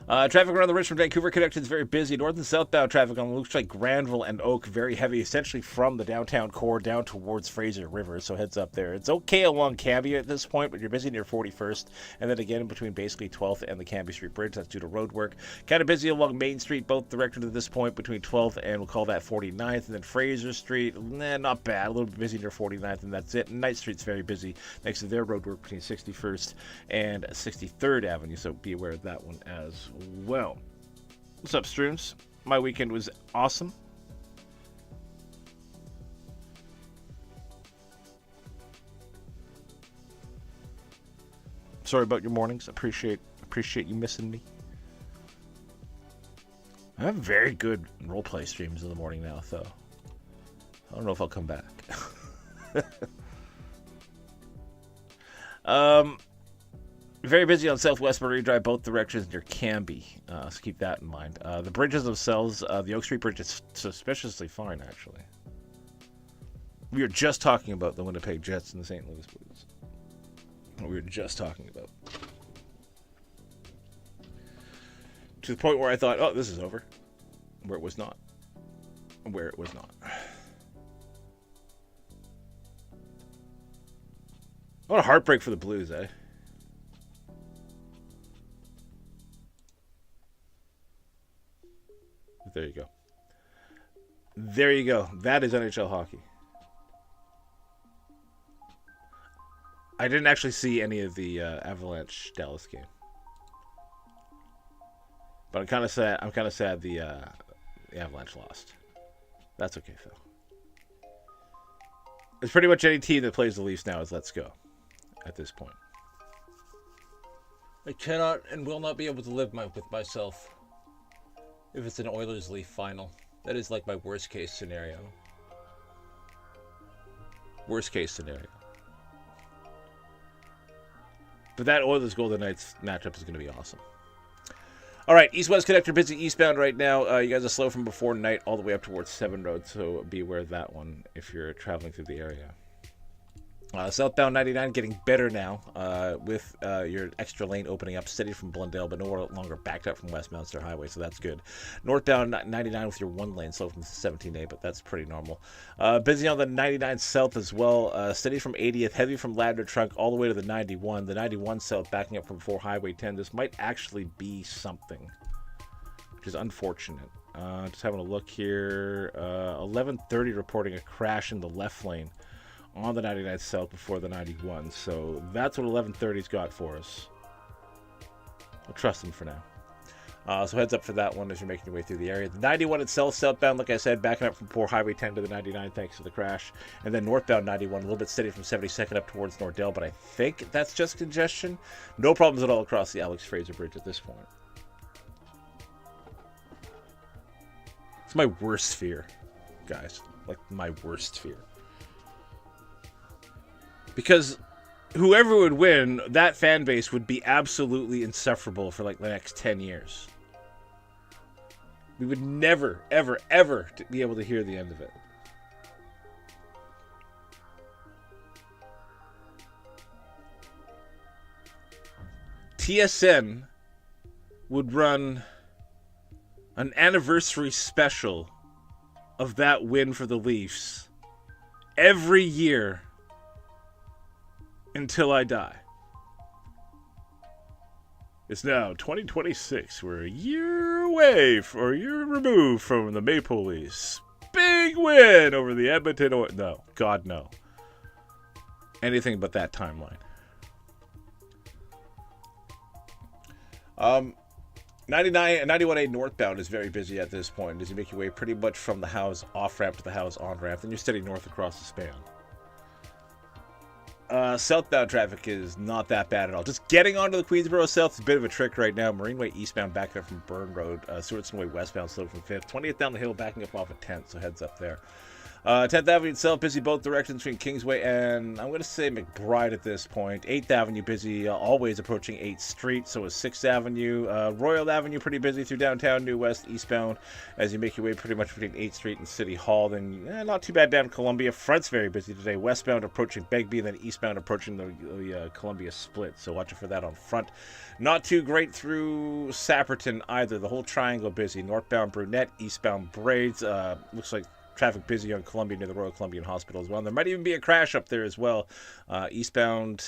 Traffic around the Richmond Vancouver connection is very busy. North and southbound traffic on looks like Granville and Oak very heavy, essentially from the downtown core down towards Fraser River. So heads up there. It's okay along Cambie at this point, but you're busy near 41st, and then again in between basically 12th and the Cambie Street Bridge. That's due to road work. Kind of busy along Main Street, both directions at this point between 12th and we'll call that 49th, and then Fraser Street, not bad. A little bit busy near 49th, and that's it. Knight Street's very busy next to their road work between 61st and 63rd Avenue. So be aware of that one as well. What's up, Streams? My weekend was awesome. Sorry about your mornings. Appreciate you missing me. I have very good roleplay streams in the morning now, though. I don't know if I'll come back. Very busy on Southwest Marie Drive, both directions near Cambie, so keep that in mind. The bridges themselves, the Oak Street Bridge is suspiciously fine, actually. We were just talking about the Winnipeg Jets and the St. Louis Blues. We were just talking about. To the point where I thought, oh, this is over. Where it was not. Where it was not. What a heartbreak for the Blues, eh? There you go. There you go. That is NHL hockey. I didn't actually see any of the Avalanche Dallas game, but I'm kind of sad the Avalanche lost. That's okay though. It's pretty much any team that plays the Leafs now is let's go. At this point, I cannot and will not be able to live with myself. If it's an Oilers-Leaf final, that is like my worst case scenario. Worst case scenario. But that Oilers-Golden Knights matchup is going to be awesome. All right, East-West Connector busy eastbound right now. You guys are slow from before night all the way up towards 7 Road, so be aware of that one if you're traveling through the area. Southbound 99 getting better now with your extra lane opening up steady from Blundell, but no longer backed up from Westminster Highway, so that's good. Northbound 99 with your 1 lane slow from 17A, but that's pretty normal. Busy on the 99 South as well, steady from 80th, heavy from Ladner Trunk all the way to the 91. The 91 South backing up from before Highway 10. This might actually be something, which is unfortunate. Just having a look here. 11:30 reporting a crash in the left lane on the 99 South before the 91. So that's what 11:30's got for us. We'll trust them for now. So heads up for that one as you're making your way through the area. The 91 itself, southbound, like I said, backing up from poor Highway 10 to the 99 thanks to the crash. And then northbound 91, a little bit steady from 72nd up towards Nordell, but I think that's just congestion. No problems at all across the Alex Fraser Bridge at this point. It's my worst fear, guys. Like, my worst fear. Because whoever would win, that fan base would be absolutely insufferable for like the next 10 years. We would never, ever, ever be able to hear the end of it. TSN would run an anniversary special of that win for the Leafs every year until I die. It's now 2026. We're a year away, or a year removed from the Maple Leafs. Big win over the Edmonton Oilers. No, God, no. Anything but that timeline. 91A northbound is very busy at this point as you make your way pretty much from the house off-ramp to the house on-ramp. Then you're steady north across the span. Southbound traffic is not that bad at all. Just getting onto the Queensboro South is a bit of a trick right now. Marine Way eastbound backing up from Burn Road. Stewartson Way westbound slow from 5th. 20th down the hill backing up off of 10th, so heads up there. 10th Avenue itself busy both directions between Kingsway and I'm going to say McBride at this point. 8th Avenue busy, always approaching 8th Street, so is 6th Avenue. Royal Avenue pretty busy through downtown, New West, eastbound as you make your way pretty much between 8th Street and City Hall. Then not too bad down Columbia. Front's very busy today. Westbound approaching Begbie, and then eastbound approaching the Columbia split, so watch out for that on front. Not too great through Sapperton either. The whole triangle busy. Northbound Brunette, eastbound Braids. Looks like traffic busy on Columbia near the Royal Columbian Hospital as well. And there might even be a crash up there as well. Eastbound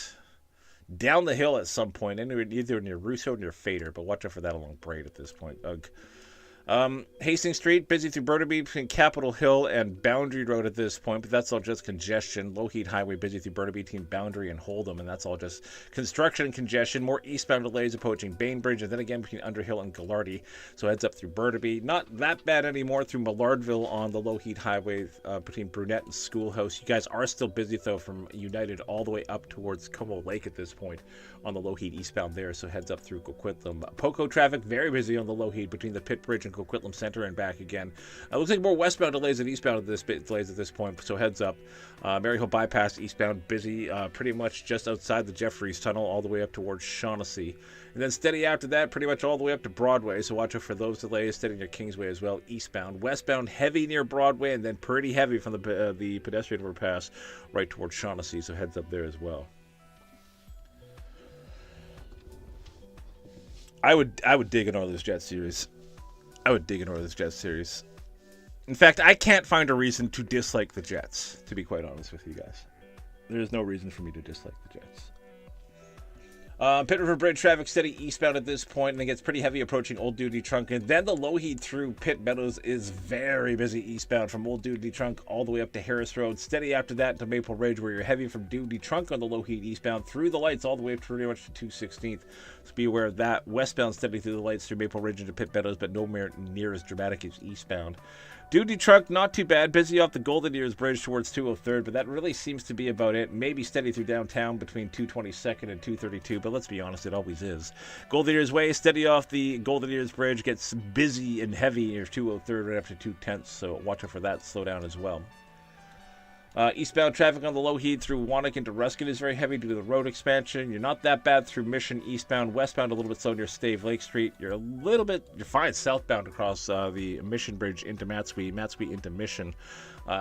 down the hill at some point, either near Russo or near Fader, but watch out for that along Braid at this point. Ugh. Hastings Street, busy through Burnaby between Capitol Hill and Boundary Road at this point, but that's all just congestion. Lougheed Highway busy through Burnaby between Boundary and Hold'em, and that's all just construction and congestion. More eastbound delays approaching Bainbridge, and then again between Underhill and Gallardy, so heads up through Burnaby. Not that bad anymore through Millardville on the Lougheed Highway between Brunette and Schoolhouse. You guys are still busy, though, from United all the way up towards Como Lake at this point on the Lougheed eastbound there, so heads up through Coquitlam. Poco traffic very busy on the Lougheed between the Pitt Bridge and Coquitlam Center and back again. Looks like more westbound delays than eastbound delays at this point, so heads up. Maryhill Bypass eastbound busy pretty much just outside the Jeffries Tunnel all the way up towards Shaughnessy. And then steady after that pretty much all the way up to Broadway, so watch out for those delays. Steady near Kingsway as well, eastbound. Westbound heavy near Broadway, and then pretty heavy from the pedestrian overpass right towards Shaughnessy, so heads up there as well. I would dig an Oilers Jet series. In fact, I can't find a reason to dislike the Jets, to be quite honest with you guys. There's no reason for me to dislike the Jets. Pitt River Bridge traffic steady eastbound at this point, and it gets pretty heavy approaching Old Duty Trunk. And then the Lougheed through Pitt Meadows is very busy eastbound from Old Duty Trunk all the way up to Harris Road. Steady after that to Maple Ridge, where you're heavy from Duty Trunk on the Lougheed eastbound through the lights all the way up to pretty much to 216th. So be aware of that. Westbound steady through the lights through Maple Ridge into Pitt Meadows, but nowhere near as dramatic as eastbound. Duty Trunk, not too bad. Busy off the Golden Ears Bridge towards 203rd, but that really seems to be about it. Maybe steady through downtown between 222nd and 232, but let's be honest, it always is. Golden Ears Way, steady off the Golden Ears Bridge, gets busy and heavy near 203rd right up to 210th, so watch out for that slow down as well. Eastbound traffic on the Lougheed through Wannock into Ruskin is very heavy due to the road expansion. You're not that bad through Mission eastbound. Westbound a little bit slow near Stave Lake Street. You're fine southbound across the Mission Bridge into Matsui into Mission.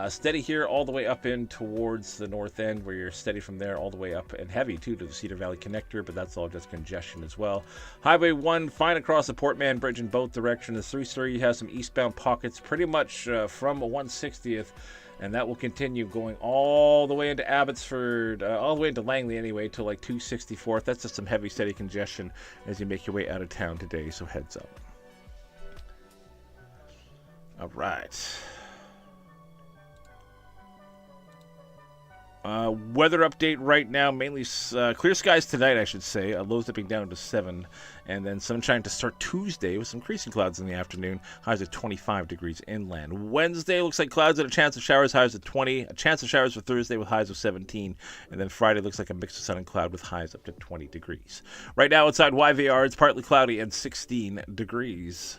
Steady here all the way up in towards the north end, where you're steady from there all the way up and heavy too to the Cedar Valley Connector, but that's all just congestion as well. Highway 1 fine across the Portman Bridge in both directions. 3-story has some eastbound pockets pretty much from 160th. And that will continue going all the way into Abbotsford, all the way into Langley anyway, to like 264th. That's just some heavy, steady congestion as you make your way out of town today, so heads up. All right. Weather update right now, mainly clear skies tonight, I should say. Lows dipping down to 7, and then sunshine to start Tuesday with some increasing clouds in the afternoon. Highs at 25 degrees inland. Wednesday looks like clouds and a chance of showers. Highs at 20. A chance of showers for Thursday with highs of 17, and then Friday looks like a mix of sun and cloud with highs up to 20 degrees. Right now outside YVR, it's partly cloudy and 16 degrees.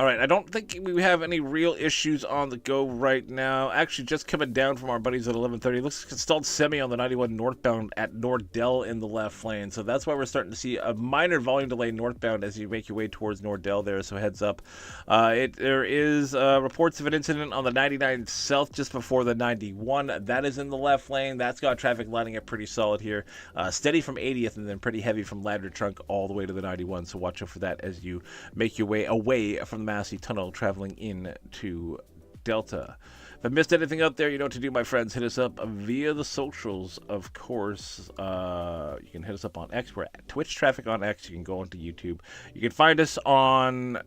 All right, I don't think we have any real issues on the go right now. Actually, just coming down from our buddies at 11:30. Looks like it's installed semi on the 91 northbound at Nordell in the left lane. So that's why we're starting to see a minor volume delay northbound as you make your way towards Nordell there. So heads up. There is reports of an incident on the 99 south just before the 91. That is in the left lane. That's got traffic lining up pretty solid here. Steady from 80th and then pretty heavy from Ladder Trunk all the way to the 91. So watch out for that as you make your way away from the Massey Tunnel traveling in to Delta. If I missed anything out there, you know what to do, my friends. Hit us up via the socials, of course. You can hit us up on X. We're at Twitch Traffic on X. You can go onto YouTube. You can find us on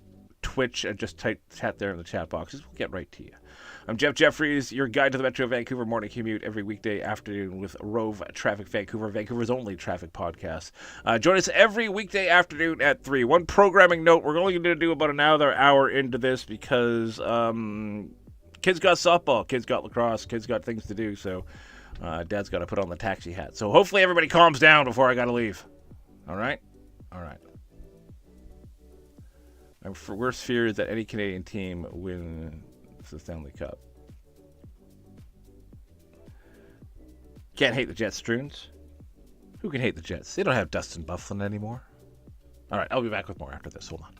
Twitch and just type chat there in the chat boxes. We'll get right to you. I'm Jeff Jeffries, your guide to the Metro Vancouver morning commute every weekday afternoon with Rove Traffic Vancouver, Vancouver's only traffic podcast. Join us every weekday afternoon at 3. One programming note, we're only going to do about another hour into this because kids got softball, kids got lacrosse, kids got things to do, so Dad's got to put on the taxi hat. So hopefully everybody calms down before I got to leave. All right? All right. My worst fear is that any Canadian team wins the Stanley Cup. Can't hate the Jets, Strunes. Who can hate the Jets? They don't have Dustin Byfuglien anymore. All right, I'll be back with more after this. Hold on.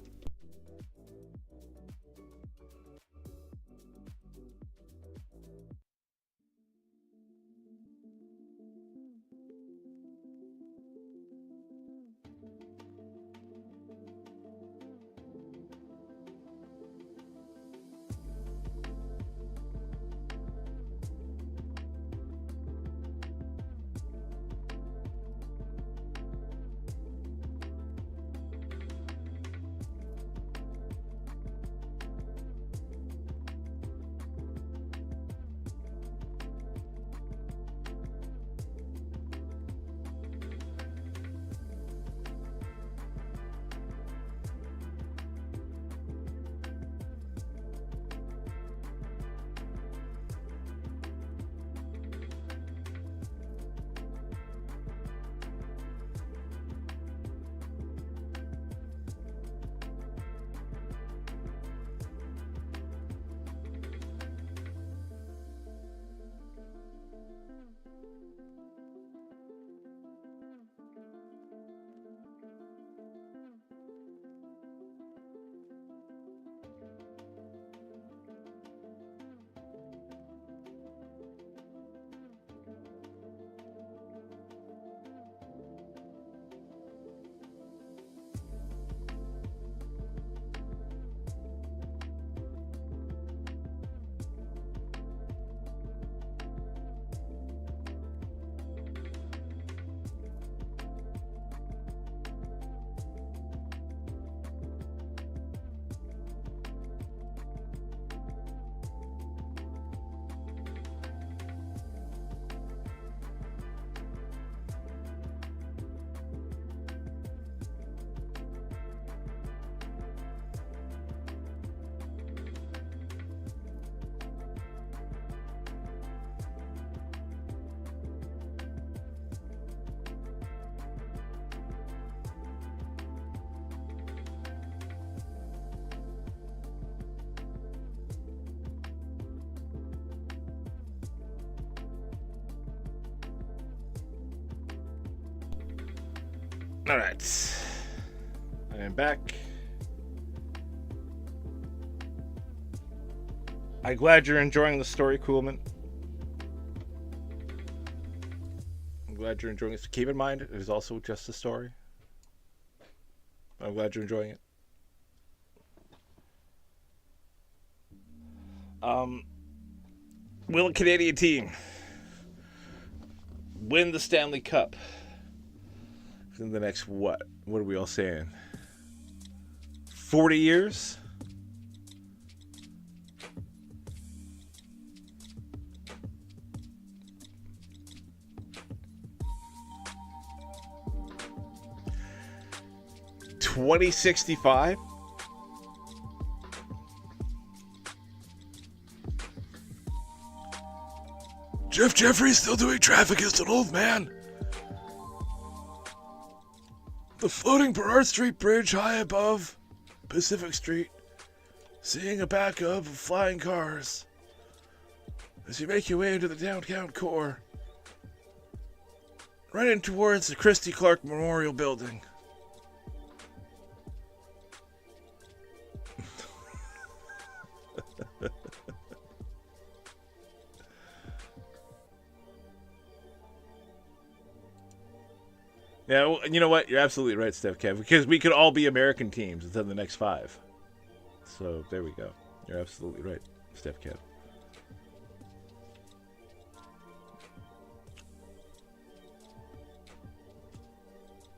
All right, I am back. I'm glad you're enjoying the story, Coolman. I'm glad you're enjoying it. Keep in mind, it is also just a story. I'm glad you're enjoying it. Will a Canadian team win the Stanley Cup in the next, what are we all saying? 40 years? $2065? Jeff Jeffries still doing traffic as an old man. The floating Burrard Street Bridge high above Pacific Street Seeing a backup of flying cars as you make your way into the downtown core, right in towards the Christy Clark Memorial Building. Yeah, well, you know what? You're absolutely right, Steph Kev, because we could all be American teams within the next 5. So there we go. You're absolutely right, Steph Kev.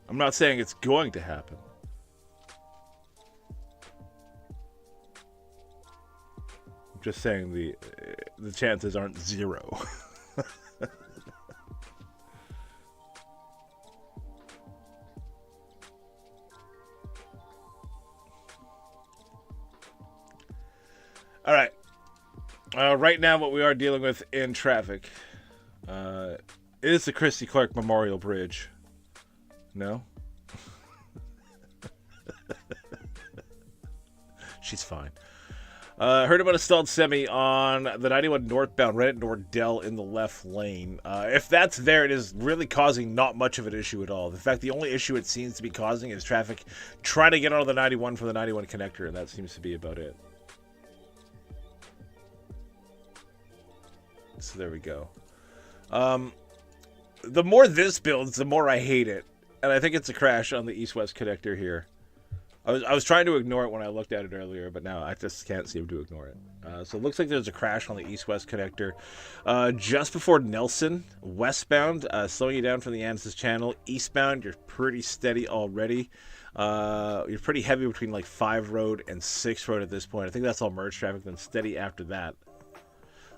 I'm not saying it's going to happen. I'm just saying the chances aren't 0. All right. Right now, what we are dealing with in traffic is the Christy Clark Memorial Bridge. No? She's fine. Heard about a stalled semi on the 91 northbound, right at Nordell in the left lane. If that's there, it is really causing not much of an issue at all. In fact, the only issue it seems to be causing is traffic trying to get out of the 91 from the 91 connector, and that seems to be about it. So there we go. The more this builds, the more I hate it. And I think it's a crash on the east-west connector here. I was trying to ignore it when I looked at it earlier, but now I just can't seem to ignore it. So it looks like there's a crash on the east-west connector just before Nelson, westbound, slowing you down from the Ansis Channel. Eastbound, you're pretty steady already. You're pretty heavy between like 5 Road and 6 Road at this point. I think that's all merge traffic, then steady after that.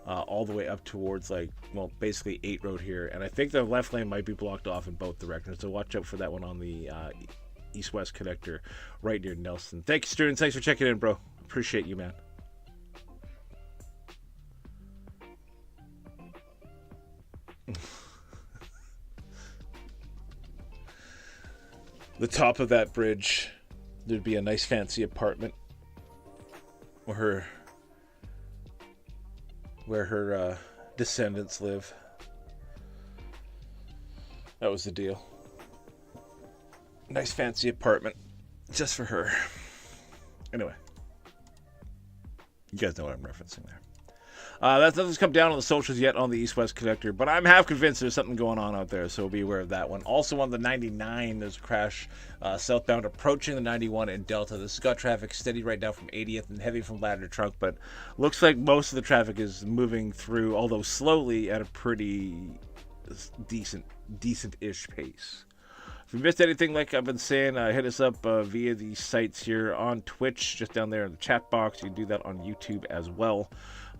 All the way up towards, like, well, basically 8 Road here. And I think the left lane might be blocked off in both directions, so watch out for that one on the east-west connector right near Nelson. Thank you, students. Thanks for checking in, bro. Appreciate you, man. The top of that bridge, there'd be a nice fancy apartment where her descendants live. That was the deal. Nice fancy apartment just for her. Anyway, you guys know what I'm referencing there. That doesn't come down on the socials yet on the east-west connector, but I'm half convinced there's something going on out there, so be aware of that one. Also on the 99, there's a crash southbound approaching the 91 in Delta. This has got traffic steady right now from 80th and heavy from Ladder Trunk, but looks like most of the traffic is moving through, although slowly, at a pretty decent-ish pace. If you missed anything, like I've been saying, hit us up via the sites here on Twitch, just down there in the chat box. You can do that on YouTube as well.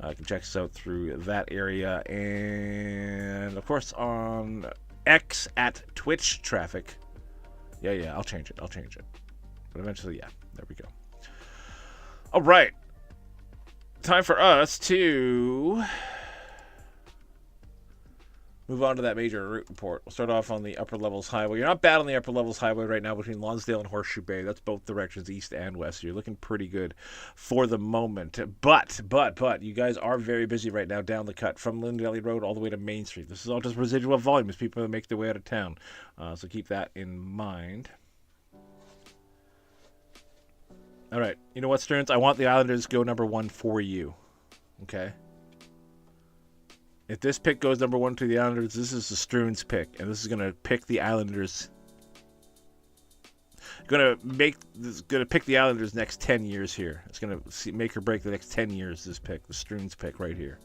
You can check us out through that area. And, of course, on X at Twitch Traffic. Yeah, I'll change it. But eventually, yeah, there we go. All right. Time for us to move on to that major route report. We'll start off on the Upper Levels Highway. You're not bad on the Upper Levels Highway right now between Lonsdale and Horseshoe Bay. That's both directions, east and west. You're looking pretty good for the moment. But, you guys are very busy right now down the cut from Lynn Road all the way to Main Street. This is all just residual volume as people make their way out of town. So keep that in mind. All right. You know what, Stearns? I want the Islanders to go number 1 for you. Okay? If this pick goes number 1 to the Islanders, this is the Stearns pick, and this is going to pick the Islanders. Going to pick the Islanders next 10 years here. It's going to make or break the next 10 years. This pick, the Stearns pick right here.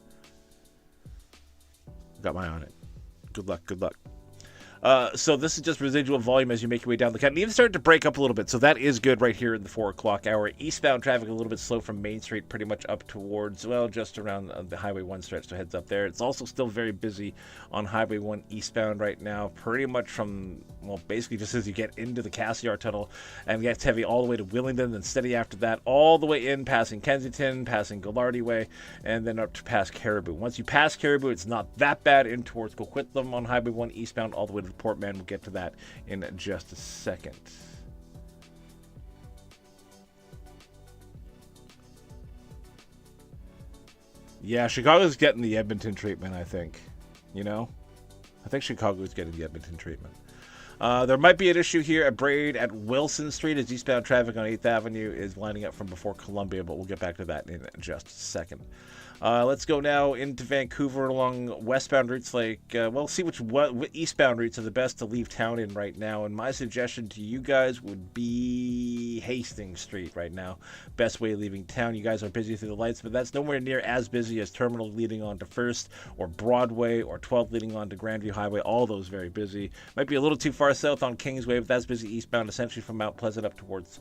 Got my eye on it. Good luck. So this is just residual volume as you make your way down the cut. And even started to break up a little bit, so that is good right here in the 4 o'clock hour. Eastbound traffic a little bit slow from Main Street, pretty much up towards, well, just around the Highway 1 stretch, so heads up there. It's also still very busy on Highway 1 eastbound right now, pretty much from, well, basically just as you get into the Cassiar Tunnel, and gets heavy all the way to Willingdon, then steady after that, all the way in, passing Kensington, passing Gallardi Way, and then up to past Caribou. Once you pass Caribou, it's not that bad in towards Coquitlam on Highway 1 eastbound all the way to Port Man. We'll get to that in just a second. Yeah, Chicago's getting the Edmonton treatment, I think. You know? I think Chicago's getting the Edmonton treatment. There might be an issue here at Braid at Wilson Street as eastbound traffic on 8th Avenue is lining up from before Columbia, but we'll get back to that in just a second. Let's go now into Vancouver along westbound routes see what eastbound routes are the best to leave town in right now. And my suggestion to you guys would be Hastings Street right now. Best way leaving town. You guys are busy through the lights, but that's nowhere near as busy as Terminal leading on to First or Broadway or 12 leading on to Grandview Highway. All those very busy. Might be a little too far south on Kingsway, but that's busy eastbound essentially from Mount Pleasant up towards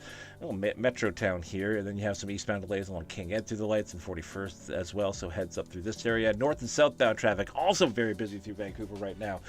Metro Town here. And then you have some eastbound delays along King Ed through the lights and 41st as well. So heads up through this area. North and southbound traffic also very busy through Vancouver right now.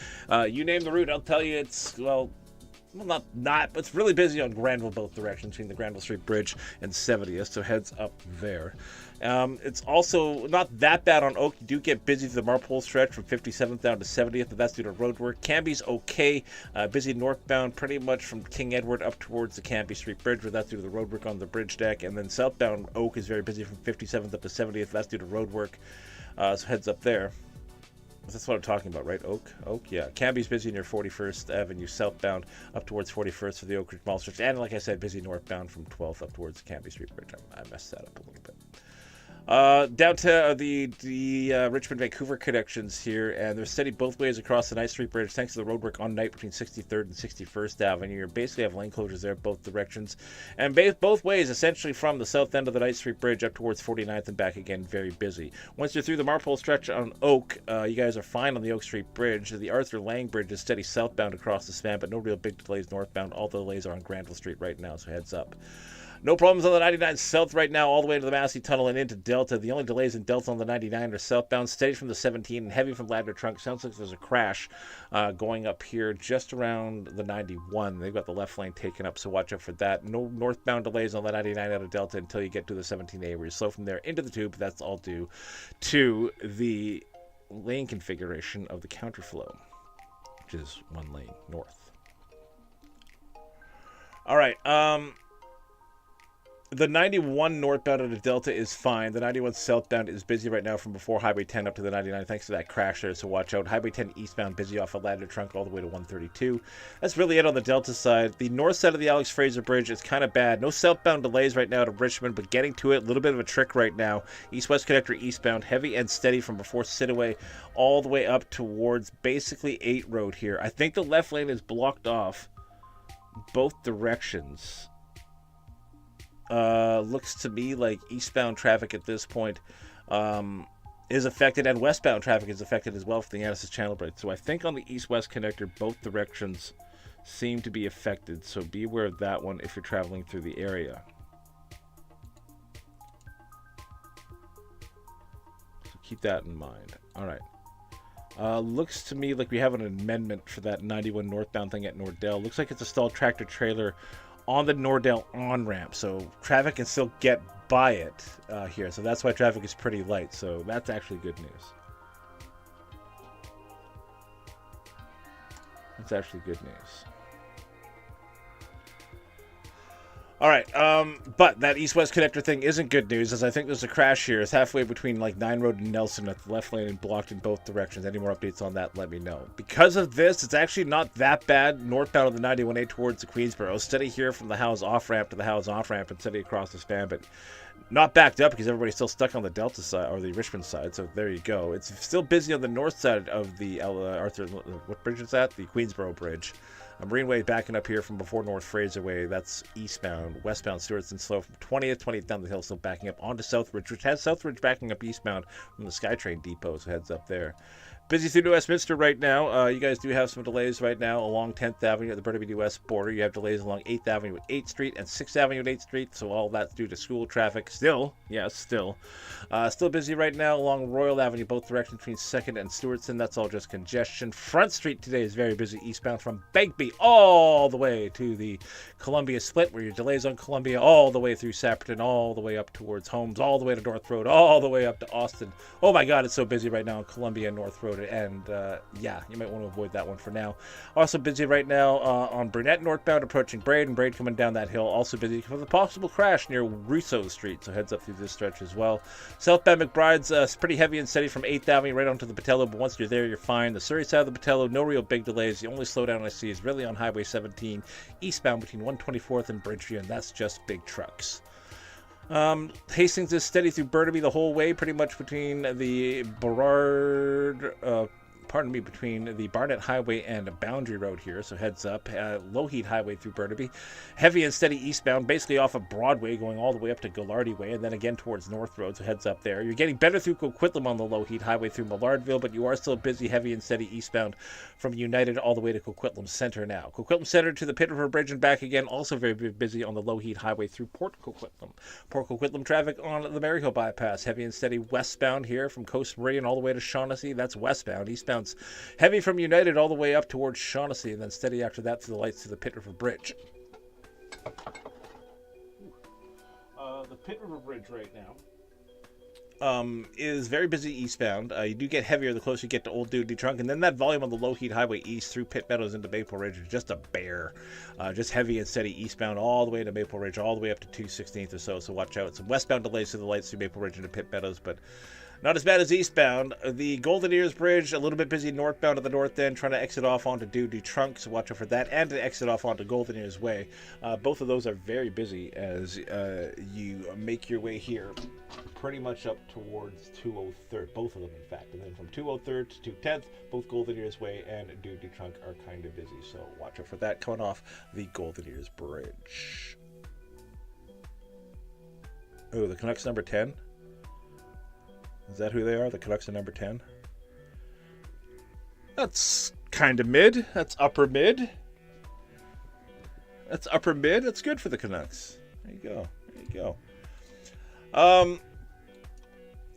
You name the route, I'll tell you it's, but it's really busy on Granville both directions between the Granville Street Bridge and 70th, so heads up there. It's also not that bad on Oak. You do get busy through the Marpole stretch from 57th down to 70th, but that's due to road work. Cambie's okay. Busy northbound pretty much from King Edward up towards the Cambie Street Bridge, but that's due to the road work on the bridge deck. And then southbound Oak is very busy from 57th up to 70th. That's due to road work, so heads up there. That's what I'm talking about, right? Oak, yeah. Cambie's busy near 41st Avenue southbound up towards 41st for the Oak Ridge Mall stretch. And like I said, busy northbound from 12th up towards the Cambie Street Bridge. I messed that up a little bit. Down to the Richmond-Vancouver connections here, and they're steady both ways across the Ninth Street Bridge thanks to the roadwork on night between 63rd and 61st Avenue. You basically have lane closures there both directions, and both ways essentially from the south end of the Ninth Street Bridge up towards 49th and back again, very busy. Once you're through the Marpole stretch on Oak, you guys are fine on the Oak Street Bridge. The Arthur Lang Bridge is steady southbound across the span, but no real big delays northbound. All the delays are on Granville Street right now, so heads up. No problems on the 99 south right now, all the way to the Massey Tunnel and into Delta. The only delays in Delta on the 99 are southbound, steady from the 17 and heavy from Ladder Trunk. Sounds like there's a crash going up here just around the 91. They've got the left lane taken up, so watch out for that. No northbound delays on the 99 out of Delta until you get to the 17A, where you're slow from there into the tube. That's all due to the lane configuration of the counterflow, which is one lane north. All right, the 91 northbound out of Delta is fine. The 91 southbound is busy right now from before Highway 10 up to the 99, thanks to that crash there, so watch out. Highway 10 eastbound busy off of Ladder Trunk all the way to 132. That's really it on the Delta side. The north side of the Alex Fraser Bridge is kind of bad. No southbound delays right now to Richmond, but getting to it, a little bit of a trick right now. East-west connector eastbound, heavy and steady from before Sitaway all the way up towards basically 8 Road here. I think the left lane is blocked off both directions. Looks to me like eastbound traffic at this point is affected, and westbound traffic is affected as well for the Annis's Channel Bridge. So I think on the east-west connector, both directions seem to be affected. So be aware of that one if you're traveling through the area. So keep that in mind. All right. Looks to me like we have an amendment for that 91 northbound thing at Nordell. Looks like it's a stalled tractor trailer on the Nordell on-ramp, so traffic can still get by it here, so that's why traffic is pretty light, so that's actually good news. That's actually good news. All right, but that east-west connector thing isn't good news, as I think there's a crash here. It's halfway between like 9 Road and Nelson at the left lane and blocked in both directions. Any more updates on that, let me know. Because of this, it's actually not that bad northbound of the 91A towards the Queensboro. Steady here from the Howes off-ramp to the Howes off-ramp and steady across the span, but not backed up because everybody's still stuck on the Delta side or the Richmond side, so there you go. It's still busy on the north side of the Arthur, what bridge is that? The Queensboro Bridge. Marineway backing up here from before North Fraser Way. That's eastbound. Westbound Stewartson slow from 20th down the hill, still backing up onto Southridge, which has Southridge backing up eastbound from the SkyTrain depot, so heads up there. Busy through New Westminster right now. You guys do have some delays right now along 10th Avenue at the Burnaby West border. You have delays along 8th Avenue at 8th Street and 6th Avenue at 8th Street, so all that's due to school traffic. Still busy right now along Royal Avenue, both directions between 2nd and Stewartson. That's all just congestion. Front Street today is very busy eastbound from Begbie all the way to the Columbia split, where your delays on Columbia all the way through Sapperton, all the way up towards Holmes, all the way to North Road, all the way up to Austin. Oh my God, it's so busy right now on Columbia and North Road. Road, and yeah, you might want to avoid that one for now. Also busy right now on Burnett northbound approaching Braid, and Braid coming down that hill. Also busy for the possible crash near Rousseau Street, so heads up through this stretch as well. Southbound McBride's pretty heavy and steady from 8th Avenue right onto the Patello, but once you're there, you're fine. The Surrey side of the Patello, no real big delays. The only slowdown I see is really on Highway 17, eastbound between 124th and Bridgeview, and that's just big trucks. Hastings is steady through Burnaby the whole way, pretty much between the between the Barnett Highway and Boundary Road here, so heads up. Lougheed Highway through Burnaby. Heavy and steady eastbound, basically off of Broadway, going all the way up to Gillardy Way, and then again towards North Road, so heads up there. You're getting better through Coquitlam on the Lougheed Highway through Millardville, but you are still busy, heavy and steady eastbound from United all the way to Coquitlam Center now. Coquitlam Center to the Pitt River Bridge and back again, also very busy on the Lougheed Highway through Port Coquitlam. Port Coquitlam traffic on the Maryhill bypass, heavy and steady westbound here from Coast Meridian all the way to Shaughnessy. That's westbound. Eastbound's heavy from United all the way up towards Shaughnessy, and then steady after that to the lights to the Pitt River Bridge. The Pitt River Bridge right now is very busy eastbound. You do get heavier the closer you get to Old Duty Trunk, and then that volume on the Lougheed Highway east through Pitt Meadows into Maple Ridge is just a bear. Just heavy and steady eastbound all the way to Maple Ridge, all the way up to 216th or so watch out. Some westbound delays to the lights through Maple Ridge into Pitt Meadows, but not as bad as eastbound. The Golden Ears Bridge, a little bit busy northbound at the north end, trying to exit off onto Duty Trunk, so watch out for that, and to exit off onto Golden Ears Way. Both of those are very busy as you make your way here pretty much up towards 203rd, both of them in fact. And then from 203rd to 210th, both Golden Ears Way and Duty Trunk are kind of busy, so watch out for that coming off the Golden Ears Bridge. Oh, the Canucks number 10? Is that who they are? The Canucks are number 10? That's kind of mid. That's upper mid. That's upper mid. That's good for the Canucks. There you go. There you go.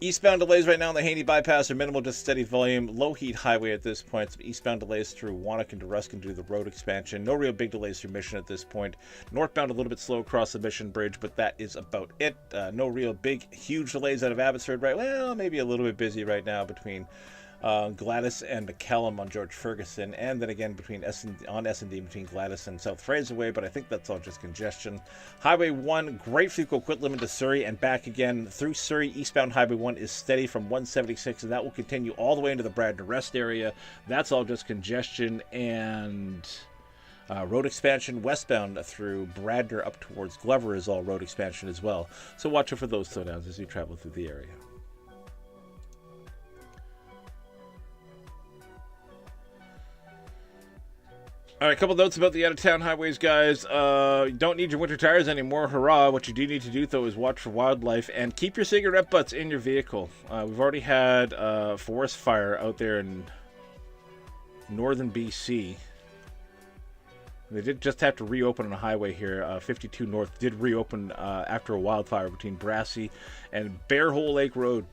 Eastbound delays right now on the Haney bypass are minimal, just steady volume. Lougheed Highway at this point. Some eastbound delays through Wannock and Ruskin due to the road expansion. No real big delays through Mission at this point. Northbound a little bit slow across the Mission Bridge, but that is about it. No real big, huge delays out of Abbotsford, right? Well, maybe a little bit busy right now between Gladys and McCallum on George Ferguson, and then again between S&D between Gladys and South Fraser Way, but I think that's all just congestion. Highway 1, great through Coquitlam into Surrey and back again through Surrey. Eastbound Highway 1 is steady from 176, and that will continue all the way into the Bradner Rest area. That's all just congestion and road expansion. Westbound through Bradner up towards Glover is all road expansion as well. So watch out for those slowdowns as you travel through the area. All right, a couple notes about the out-of-town highways, guys. You don't need your winter tires anymore. Hurrah. What you do need to do, though, is watch for wildlife and keep your cigarette butts in your vehicle. We've already had a forest fire out there in northern BC. They did just have to reopen on a highway here. 52 North did reopen after a wildfire between Brassey and Bear Hole Lake Road.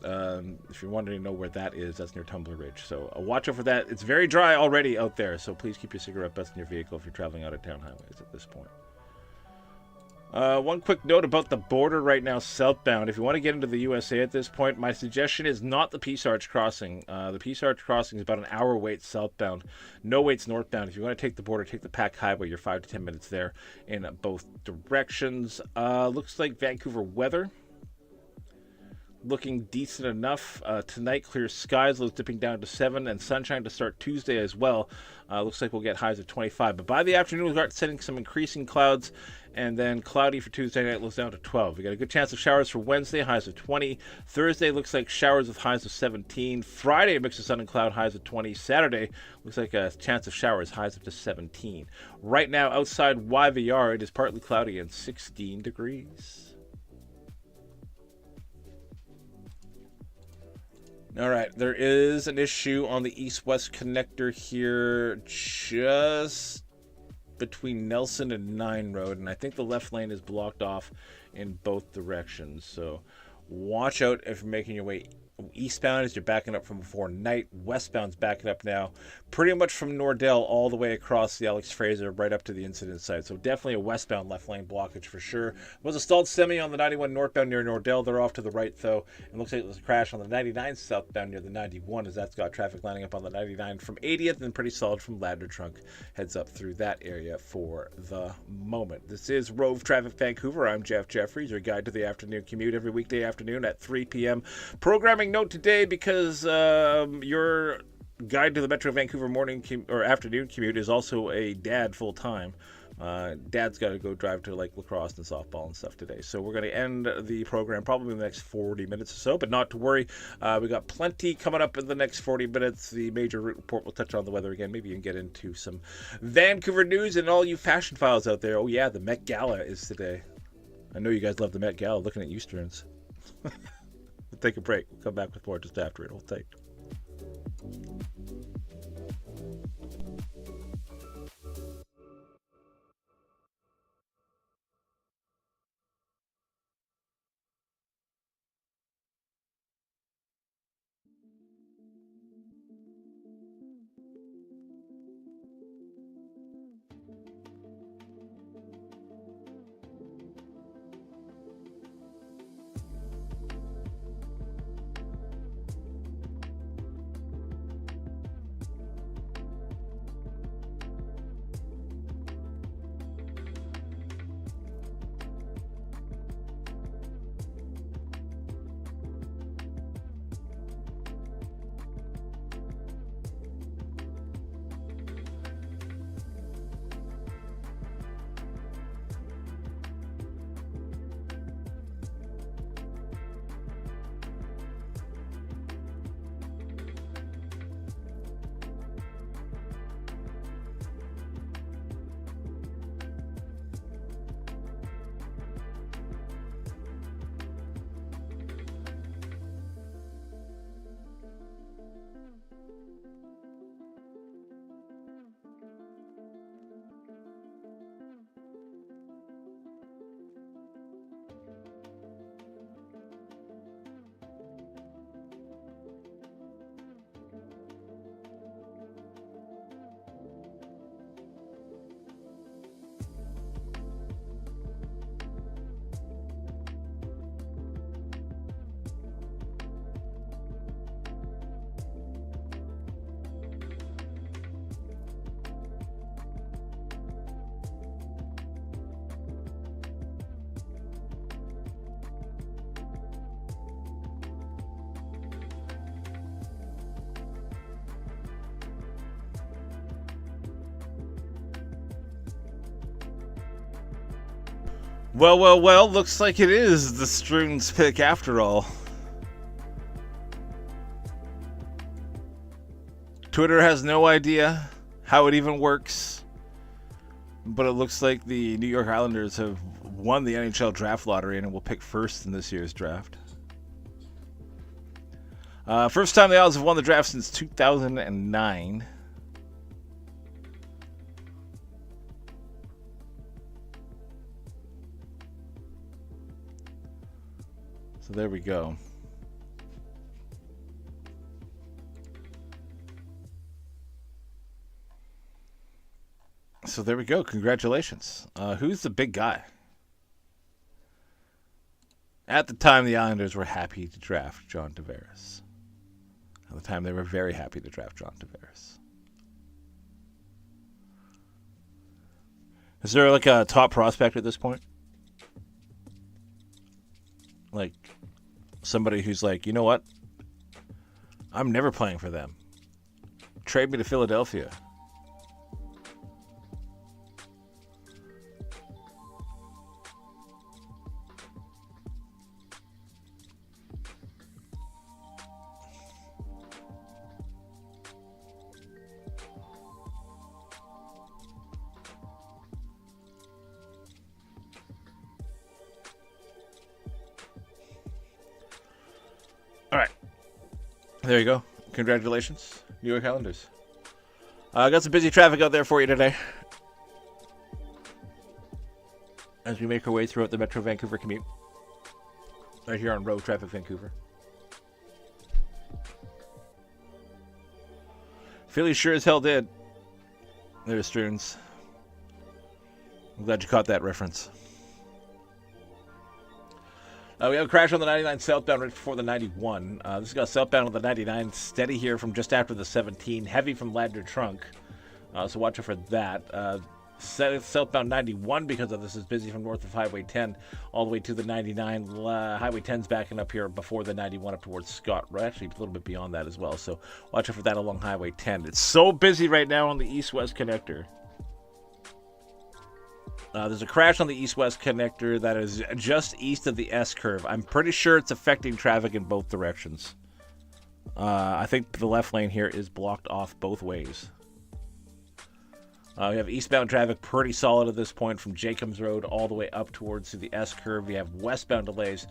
If you're wanting to know where that is, that's near Tumbler Ridge. So watch out for that. It's very dry already out there, so please keep your cigarette butts in your vehicle if you're traveling out of town highways at this point. One quick note about the border right now southbound. If you want to get into the USA at this point, my suggestion is not the Peace Arch crossing. The Peace Arch crossing is about an hour wait southbound. No waits northbound. If you want to take the border, take the Pack Highway. You're 5 to 10 minutes there in both directions. Looks like Vancouver weather looking decent enough. Tonight, clear skies, lows dipping down to 7, and sunshine to start Tuesday as well. Looks like we'll get highs of 25. But by the afternoon, we'll start setting some increasing clouds, and then cloudy for Tuesday night, lows down to 12. We got a good chance of showers for Wednesday, highs of 20. Thursday looks like showers with highs of 17. Friday, a mix of sun and cloud, highs of 20. Saturday looks like a chance of showers, highs up to 17. Right now, outside YVR, it is partly cloudy and 16 degrees. All right, there is an issue on the east-west connector here just between Nelson and 9 Road, and I think the left lane is blocked off in both directions. So watch out if you're making your way eastbound as you're backing up from before night. Westbound's backing up now, pretty much from Nordell all the way across the Alex Fraser right up to the incident site. So definitely a westbound left lane blockage for sure. Was a stalled semi on the 91 northbound near Nordell. They're off to the right though. It looks like it was a crash on the 99 southbound near the 91 as that's got traffic lining up on the 99 from 80th and pretty solid from Ladder Trunk. Heads up through that area for the moment. This is Rove Traffic Vancouver. I'm Jeff Jeffries, your guide to the afternoon commute every weekday afternoon at 3 p.m. Programming note today because your guide to the Metro Vancouver morning or afternoon commute is also a dad full time. Dad's got to go drive to like lacrosse and softball and stuff today. So we're going to end the program probably in the next 40 minutes or so, but not to worry. We got plenty coming up in the next 40 minutes. The major route report will touch on the weather again. Maybe you can get into some Vancouver news and all you fashion files out there. Oh yeah, the Met Gala is today. I know you guys love the Met Gala. Looking at you, Stearns. We'll take a break. We'll come back with more just after it. Hold tight. Well, looks like it is the Stearns pick after all. Twitter has no idea how it even works, but it looks like the New York Islanders have won the NHL draft lottery and will pick first in this year's draft. First time the Isles have won the draft since 2009. So there we go. So there we go. Congratulations. Who's the big guy? At the time, the Islanders were happy to draft John Tavares. At the time, they were very happy to draft John Tavares. Is there like a top prospect at this point? Like somebody who's like, you know what? I'm never playing for them. Trade me to Philadelphia. All right. There you go. Congratulations, New York Islanders. I got some busy traffic out there for you today as we make our way throughout the Metro Vancouver commute. Right here on Rove Traffic Vancouver. Philly sure as hell did. There's Strunes. I'm glad you caught that reference. We have a crash on the 99 southbound right before the 91. This has got southbound on the 99, steady here from just after the 17, heavy from Ladner Trunk. So watch out for that. Southbound 91 because of this is busy from north of Highway 10 all the way to the 99. Highway 10's backing up here before the 91 up towards Scott. Right, actually a little bit beyond that as well. So watch out for that along Highway 10. It's so busy right now on the east-west connector. There's a crash on the east-west connector that is just east of the S-curve. I'm pretty sure it's affecting traffic in both directions. I think the left lane here is blocked off both ways. We have eastbound traffic pretty solid at this point from Jacobs Road all the way up towards the S-curve. We have westbound delays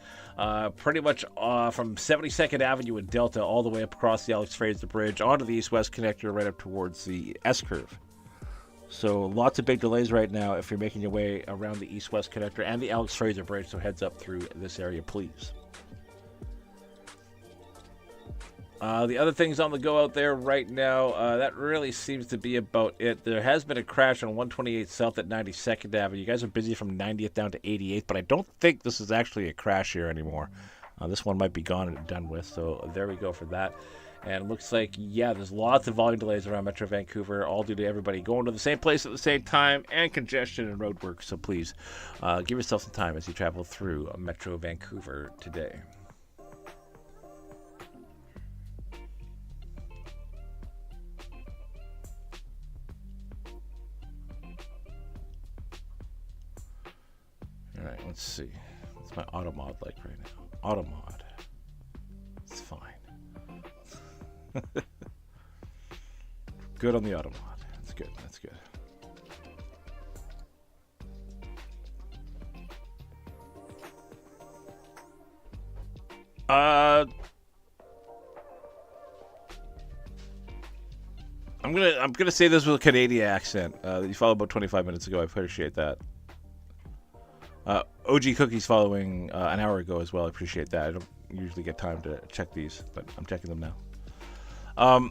pretty much from 72nd Avenue and Delta all the way up across the Alex Fraser Bridge onto the east-west connector right up towards the S-curve. So lots of big delays right now if you're making your way around the east-west connector and the Alex Fraser Bridge, so heads up through this area, please. The other things on the go out there right now, that really seems to be about it. There has been a crash on 128 South at 92nd Avenue. You guys are busy from 90th down to 88th, but I don't think this is actually a crash here anymore. This one might be gone and done with, so there we go for that. And it looks like, yeah, there's lots of volume delays around Metro Vancouver, all due to everybody going to the same place at the same time and congestion and road work. So please give yourself some time as you travel through Metro Vancouver today. All right, let's see. What's my auto mod like right now? Auto mod. It's fine. Good on the auto mod. That's good. That's good. I'm gonna say this with a Canadian accent that you followed about 25 minutes ago. I appreciate that. OG Cookies following an hour ago as well. I appreciate that. I don't usually get time to check these, but I'm checking them now. I'm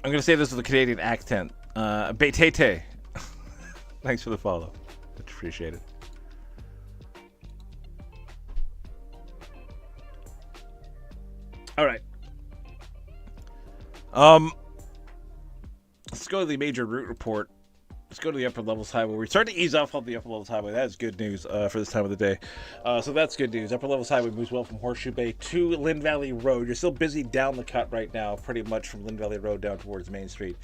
going to say this with a Canadian accent. Betete. Thanks for the follow. Much appreciated. All right. Let's go to the major route report. Let's go to the Upper Levels Highway. We're starting to ease off on the Upper Levels Highway. That is good news for this time of the day. So that's good news. Upper Levels Highway moves well from Horseshoe Bay to Lynn Valley Road. You're still busy down the cut right now, pretty much from Lynn Valley Road down towards Main Street.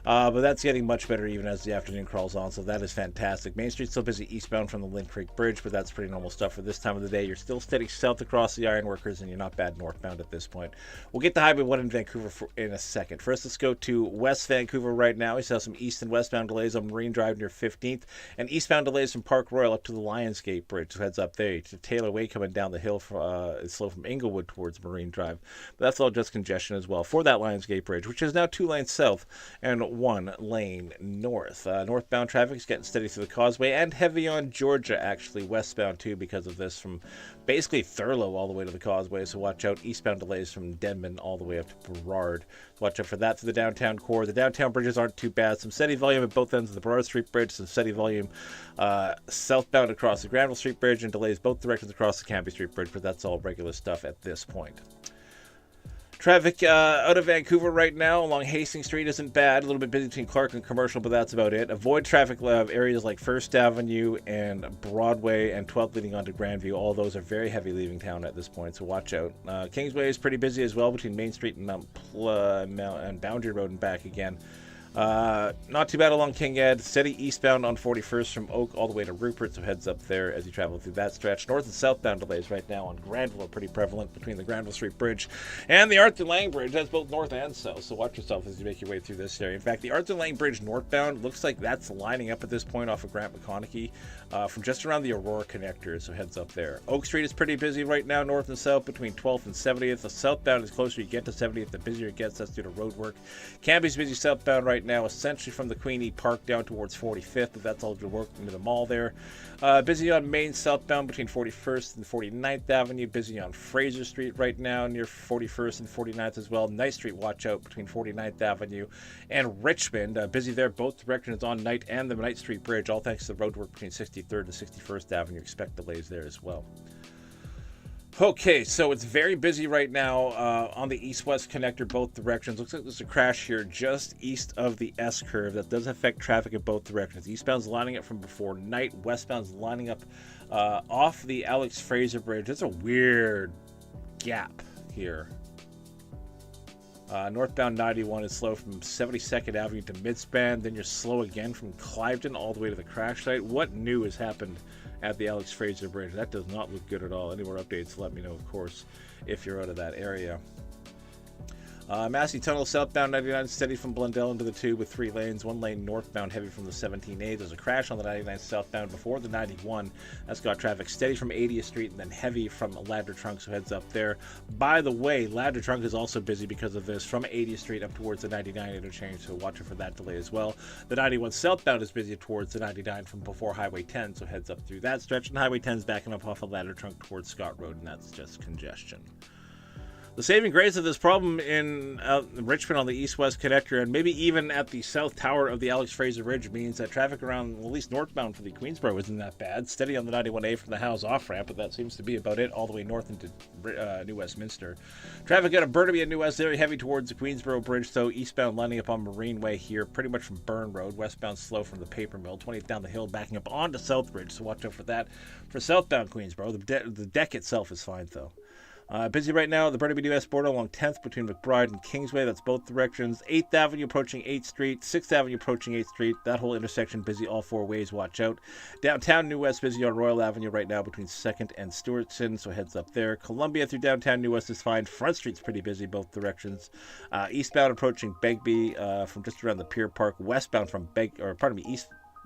But that's getting much better even as the afternoon crawls on, so that is fantastic. Main Street's still busy eastbound from the Lynn Creek Bridge, but that's pretty normal stuff for this time of the day. You're still steady south across the Ironworkers, and you're not bad northbound at this point. We'll get to Highway 1 in Vancouver in a second. First, let's go to West Vancouver right now. We still have some east and westbound delays on Marine Drive near 15th, and eastbound delays from Park Royal up to the Lionsgate Bridge. So heads up there to Taylor Way coming down the hill. It's slow from Inglewood towards Marine Drive. But that's all just congestion as well for that Lionsgate Bridge, which is now 2 lanes south and 1 lane north. Northbound traffic is getting steady through the Causeway and heavy on Georgia, actually westbound too, because of this from basically Thurlow all the way to the Causeway. So watch out. Eastbound delays from Denman all the way up to Burrard. Watch out for that through the downtown core. The downtown bridges aren't too bad. Some steady volume at both ends of the Burrard Street Bridge. Some steady volume southbound across the Granville Street Bridge, and delays both directions across the Cambie Street Bridge, but that's all regular stuff at this point. Traffic out of Vancouver right now along Hastings Street isn't bad. A little bit busy between Clark and Commercial, but that's about it. Avoid traffic areas like 1st Avenue and Broadway and 12th leading onto Grandview. All those are very heavy leaving town at this point, so watch out. Kingsway is pretty busy as well between Main Street and Boundary Road and back again. Not too bad along King Ed. Steady eastbound on 41st from Oak all the way to Rupert, so heads up there as you travel through that stretch. North and southbound delays right now on Granville are pretty prevalent between the Granville Street Bridge and the Arthur Lang Bridge. That's both north and south, so watch yourself as you make your way through this area. In fact, the Arthur Lang Bridge northbound looks like that's lining up at this point off of Grant McConaughey from just around the Aurora connector, so heads up there. Oak Street is pretty busy right now, north and south between 12th and 70th. The southbound is closer you get to 70th, the busier it gets. That's due to road work. Cambie's busy southbound right right now, essentially from the Queenie Park down towards 45th, but that's all good work into the mall there. Busy on Main southbound between 41st and 49th Avenue. Busy on Fraser Street right now near 41st and 49th as well. Knight Street, watch out between 49th Avenue and Richmond. Busy there both directions on Knight and the Knight Street Bridge, all thanks to the road work between 63rd and 61st Avenue. Expect delays there as well. Okay, so it's very busy right now on the east-west connector, both directions. Looks like there's a crash here just east of the S-curve that does affect traffic in both directions. Eastbound's lining up from before Knight, westbound's lining up off the Alex Fraser Bridge. There's a weird gap here. Northbound 91 is slow from 72nd Avenue to Midspan. Then you're slow again from Cliveden all the way to the crash site. What new has happened at the Alex Fraser Bridge? That does not look good at all. Any more updates, let me know, of course, if you're out of that area. Massey Tunnel southbound 99 steady from Blundell into the 2 with 3 lanes. 1 lane northbound heavy from the 17A. There's a crash on the 99 southbound before the 91. That's got traffic steady from 80th Street and then heavy from Ladder Trunk, so heads up there. By the way, Ladder Trunk is also busy because of this from 80th Street up towards the 99 interchange, so watch out for that delay as well. The 91 southbound is busy towards the 99 from before Highway 10, so heads up through that stretch. And Highway 10 is backing up off of Ladder Trunk towards Scott Road, and that's just congestion. The saving grace of this problem in Richmond on the east-west connector and maybe even at the south tower of the Alex Fraser Bridge means that traffic around, well, at least northbound for the Queensboro isn't that bad. Steady on the 91A from the Howes off-ramp, but that seems to be about it all the way north into New Westminster. Traffic out of Burnaby and New West very heavy towards the Queensboro Bridge, though eastbound lining up on Marine Way here, pretty much from Burn Road. Westbound slow from the Paper Mill, 20th down the hill, backing up onto Southbridge, so watch out for that. For southbound Queensboro, the deck itself is fine, though. Busy right now at the Burnaby-US border along 10th between McBride and Kingsway. That's both directions. 8th Avenue approaching 8th Street. 6th Avenue approaching 8th Street. That whole intersection busy all 4 ways. Watch out. Downtown New West busy on Royal Avenue right now between 2nd and Stewartson, so heads up there. Columbia through downtown New West is fine. Front Street's pretty busy both directions. Eastbound approaching Begbie from just around the Pier Park. Westbound from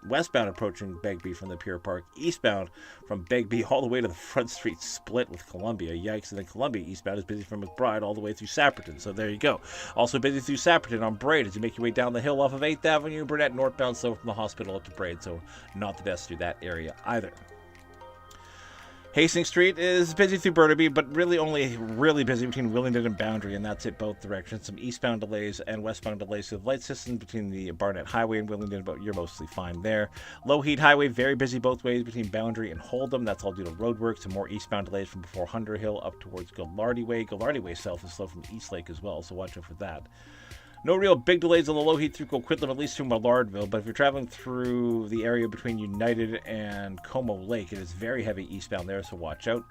Westbound approaching Begbie from the Pier Park. Eastbound from Begbie all the way to the Front Street split with Columbia. Yikes. And then Columbia eastbound is busy from McBride all the way through Sapperton. So there you go. Also busy through Sapperton on Braid as you make your way down the hill off of 8th Avenue. Burnett northbound slow from the hospital up to Braid. So not the best through that area either. Hastings Street is busy through Burnaby, but really only really busy between Willingdon and Boundary, and that's it both directions. Some eastbound delays and westbound delays to the light system between the Barnett Highway and Willingdon, but you're mostly fine there. Low Heat Highway, very busy both ways between Boundary and Hold'em. That's all due to roadwork. Some more eastbound delays from before Hunter up towards Gallardy Way. Gallardy Way south is slow from Eastlake as well, so watch out for that. No real big delays on the low heat through Coquitlam, at least through Millardville, but if you're traveling through the area between United and Como Lake, it is very heavy eastbound there, so watch out.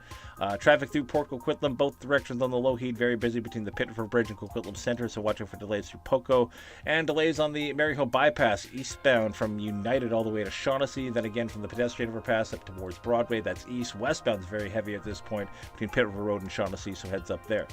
Traffic through Port Coquitlam, both directions on the low heat, very busy between the Pittsburgh Bridge and Coquitlam Center, so watch out for delays through Poco. And delays on the Maryhill Bypass, eastbound from United all the way to Shaughnessy, then again from the pedestrian overpass up towards Broadway, that's east. Westbound is very heavy at this point between Pitt River Road and Shaughnessy, so heads up there.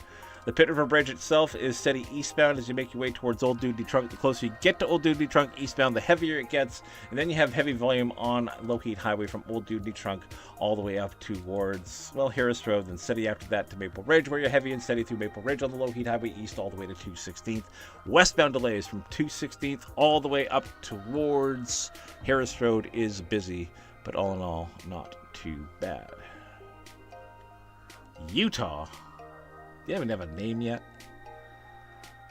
The Pitt River Bridge itself is steady eastbound as you make your way towards Old Doodley Trunk. The closer you get to Old Doodley Trunk eastbound, the heavier it gets. And then you have heavy volume on Low Heat Highway from Old Doodley Trunk all the way up towards, well, Harris Road. Then steady after that to Maple Ridge, where you're heavy and steady through Maple Ridge on the Low Heat Highway east all the way to 216th. Westbound delays from 216th all the way up towards Harris Road is busy, but all in all, not too bad. Utah. You haven't have a name yet.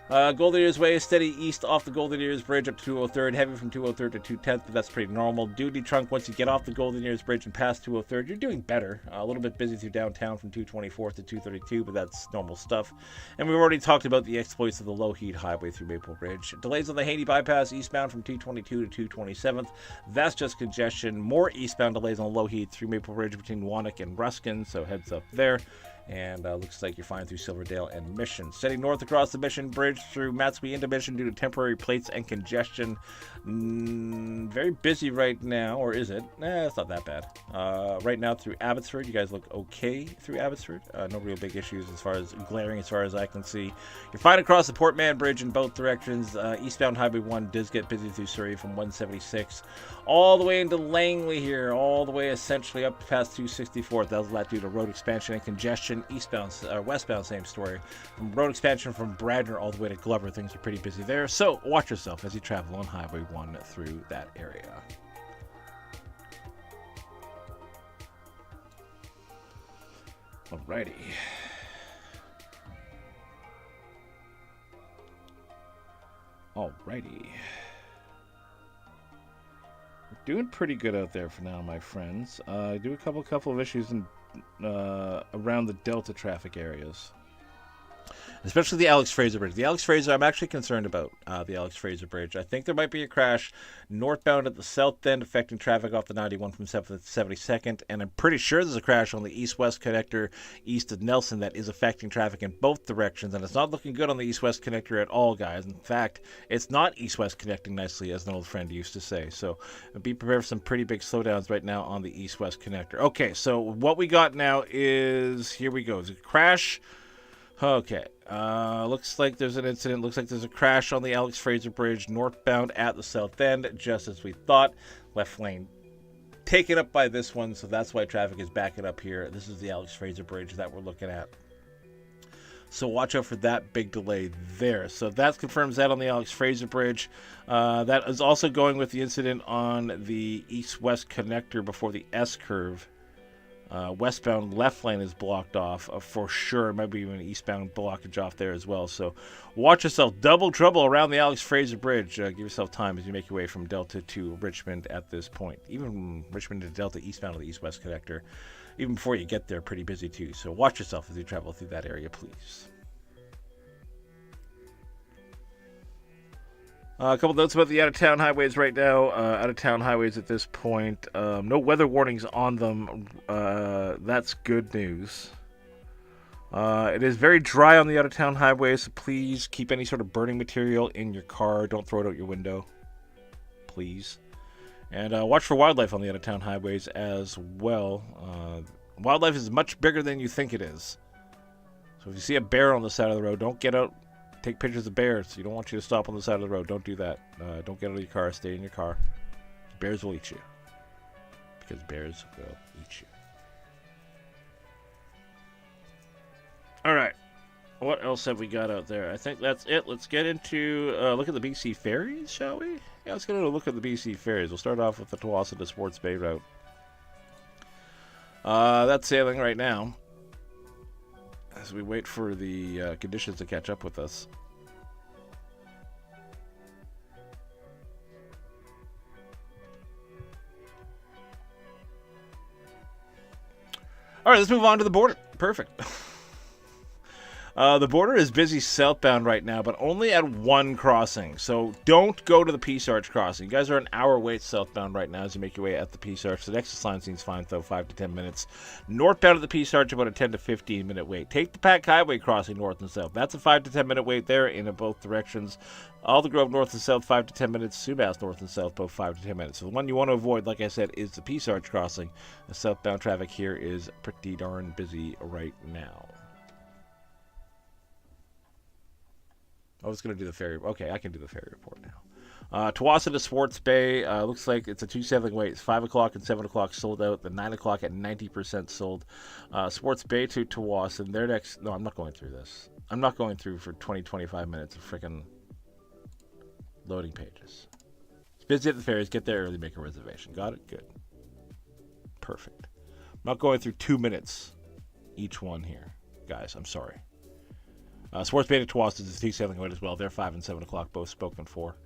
Golden Ears Way is steady east off the Golden Ears Bridge up to 203rd, heavy from 203rd to 210th, but that's pretty normal. Doodley Trunk, once you get off the Golden Ears Bridge and past 203rd, you're doing better. A little bit busy through downtown from 224th to 232, but that's normal stuff. And we've already talked about the exploits of the Low Heat Highway through Maple Ridge. Delays on the Haney Bypass eastbound from 222 to 227th. That's just congestion. More eastbound delays on Low Heat through Maple Ridge between Wannock and Ruskin, so heads up there. And looks like you're fine through Silverdale and Mission. Steady north across the Mission Bridge through Matsui into Mission due to temporary plates and congestion. Very busy right now, or is it? It's not that bad. Right now through Abbotsford, you guys look okay through Abbotsford. No real big issues as far as glaring as far as I can see. You're fine across the Portman Bridge in both directions. Eastbound Highway 1 does get busy through Surrey from 176 all the way into Langley here, all the way essentially up past 264th. That was a lot due to road expansion and congestion. and westbound, same story. From road expansion from Bradner all the way to Glover, things are pretty busy there. So watch yourself as you travel on Highway 1 through that area. Alrighty. Alrighty. We're doing pretty good out there for now, my friends. I do a couple of issues in around the Delta traffic areas. Especially the Alex Fraser Bridge. The Alex Fraser, I'm actually concerned about the Alex Fraser Bridge. I think there might be a crash northbound at the south end affecting traffic off the 91 from 7th to 72nd. And I'm pretty sure there's a crash on the east-west connector east of Nelson that is affecting traffic in both directions. And it's not looking good on the east-west connector at all, guys. In fact, it's not east-west connecting nicely, as an old friend used to say. So be prepared for some pretty big slowdowns right now on the east-west connector. Okay, so what we got now is, here we go. Is a crash. Okay, looks like there's an incident. Looks like there's a crash on the Alex Fraser Bridge northbound at the south end, just as we thought. Left lane taken up by this one, so that's why traffic is backing up here. This is the Alex Fraser Bridge that we're looking at. So watch out for that big delay there. So that confirms that on the Alex Fraser Bridge. That is also going with the incident on the east-west connector before the S-curve. Westbound left lane is blocked off for sure. Maybe even eastbound blockage off there as well. So watch yourself. Double trouble around the Alex Fraser Bridge. Give yourself time as you make your way from Delta to Richmond at this point. Even Richmond to Delta eastbound of the east-west connector. Even before you get there, pretty busy too. So watch yourself as you travel through that area, please. A couple notes about the out-of-town highways right now. Out-of-town highways at this point. No weather warnings on them. That's good news. It is very dry on the out-of-town highways, so please keep any sort of burning material in your car. Don't throw it out your window. Please. And watch for wildlife on the out-of-town highways as well. Wildlife is much bigger than you think it is. So if you see a bear on the side of the road, don't get out. Take pictures of bears. You don't want you to stop on the side of the road. Don't do that. Don't get out of your car. Stay in your car. Bears will eat you. Because bears will eat you. Alright. What else have we got out there? I think that's it. Let's get into look at the BC ferries, shall we? Yeah, let's get a look at the BC ferries. We'll start off with the Tawassee to Sports Bay route. That's sailing right now. As we wait for the conditions to catch up with us. All right, let's move on to the border. Perfect. The border is busy southbound right now, but only at one crossing. So don't go to the Peace Arch crossing. You guys are an hour wait southbound right now as you make your way at the Peace Arch. The next line seems fine, though, 5 to 10 minutes. Northbound of the Peace Arch, about a 10 to 15 minute wait. Take the Pack Highway crossing north and south. That's a 5 to 10 minute wait there in both directions. Aldergrove north and south, 5 to 10 minutes. Sumas north and south, both 5 to 10 minutes. So the one you want to avoid, like I said, is the Peace Arch crossing. The southbound traffic here is pretty darn busy right now. I was going to do the ferry. Okay, I can do the ferry report now. Tawassee to Sports Bay. Looks like it's a 2-7 wait. It's 5 o'clock and 7 o'clock sold out. The 9 o'clock at 90% sold. Sports Bay to Tawassee. And their next... No, I'm not going through this. I'm not going through for 20-25 minutes of freaking loading pages. It's busy at the ferries. Get there early. Make a reservation. Got it? Good. Perfect. I'm not going through 2 minutes each one here. Guys, I'm sorry. Sports Bay to Tawassee is a 2-7 wait as well. They're 5 and 7 o'clock, both spoken for.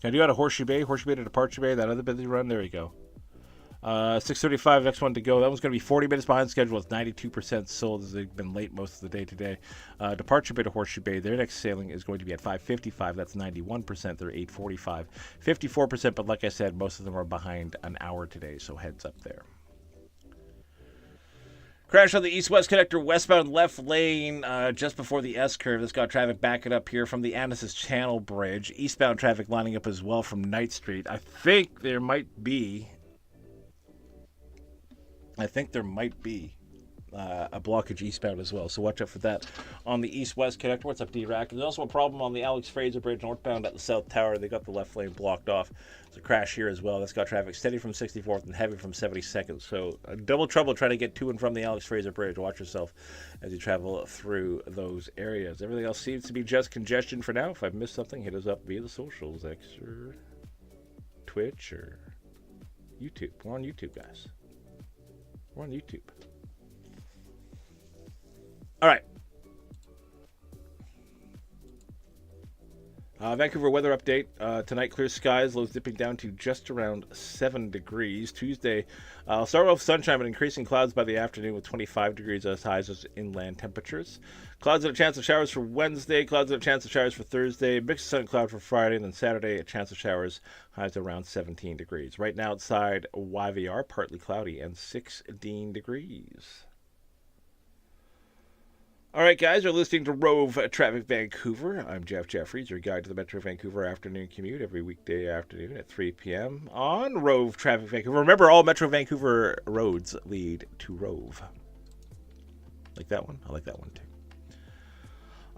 Can I do out of Horseshoe Bay? Horseshoe Bay to Departure Bay, that other busy run? There you go. 6:35, next one to go. That one's going to be 40 minutes behind schedule. It's 92% sold as they've been late most of the day today. Departure Bay to Horseshoe Bay, their next sailing is going to be at 5:55. That's 91%. They're 8:45. 54%, but like I said, most of them are behind an hour today, so heads up there. Crash on the east-west connector, westbound left lane, just before the S-curve. This got traffic backing up here from the Annacis Channel Bridge. Eastbound traffic lining up as well from Knight Street. I think there might be a blockage eastbound as well. So watch out for that on the east-west connector. What's up, D-Rack? There's also a problem on the Alex Fraser Bridge northbound at the South Tower. They got the left lane blocked off. There's a crash here as well. That's got traffic steady from 64th and heavy from 72nd. So double trouble trying to get to and from the Alex Fraser Bridge. Watch yourself as you travel through those areas. Everything else seems to be just congestion for now. If I've missed something, hit us up via the socials, X or Twitch or YouTube. We're on YouTube, guys. We're on YouTube. All right. Vancouver weather update. Tonight, clear skies. Lows dipping down to just around 7 degrees. Tuesday, I'll start off sunshine, but increasing clouds by the afternoon with 25 degrees as highs as inland temperatures. Clouds and a chance of showers for Wednesday. Clouds and a chance of showers for Thursday. Mixed sun and cloud for Friday. And then Saturday, a chance of showers. Highs around 17 degrees. Right now outside YVR, partly cloudy and 16 degrees. All right, guys, you're listening to Rove Traffic Vancouver. I'm Jeff Jeffries, your guide to the Metro Vancouver afternoon commute every weekday afternoon at 3 p.m. on Rove Traffic Vancouver. Remember, all Metro Vancouver roads lead to Rove. Like that one? I like that one, too.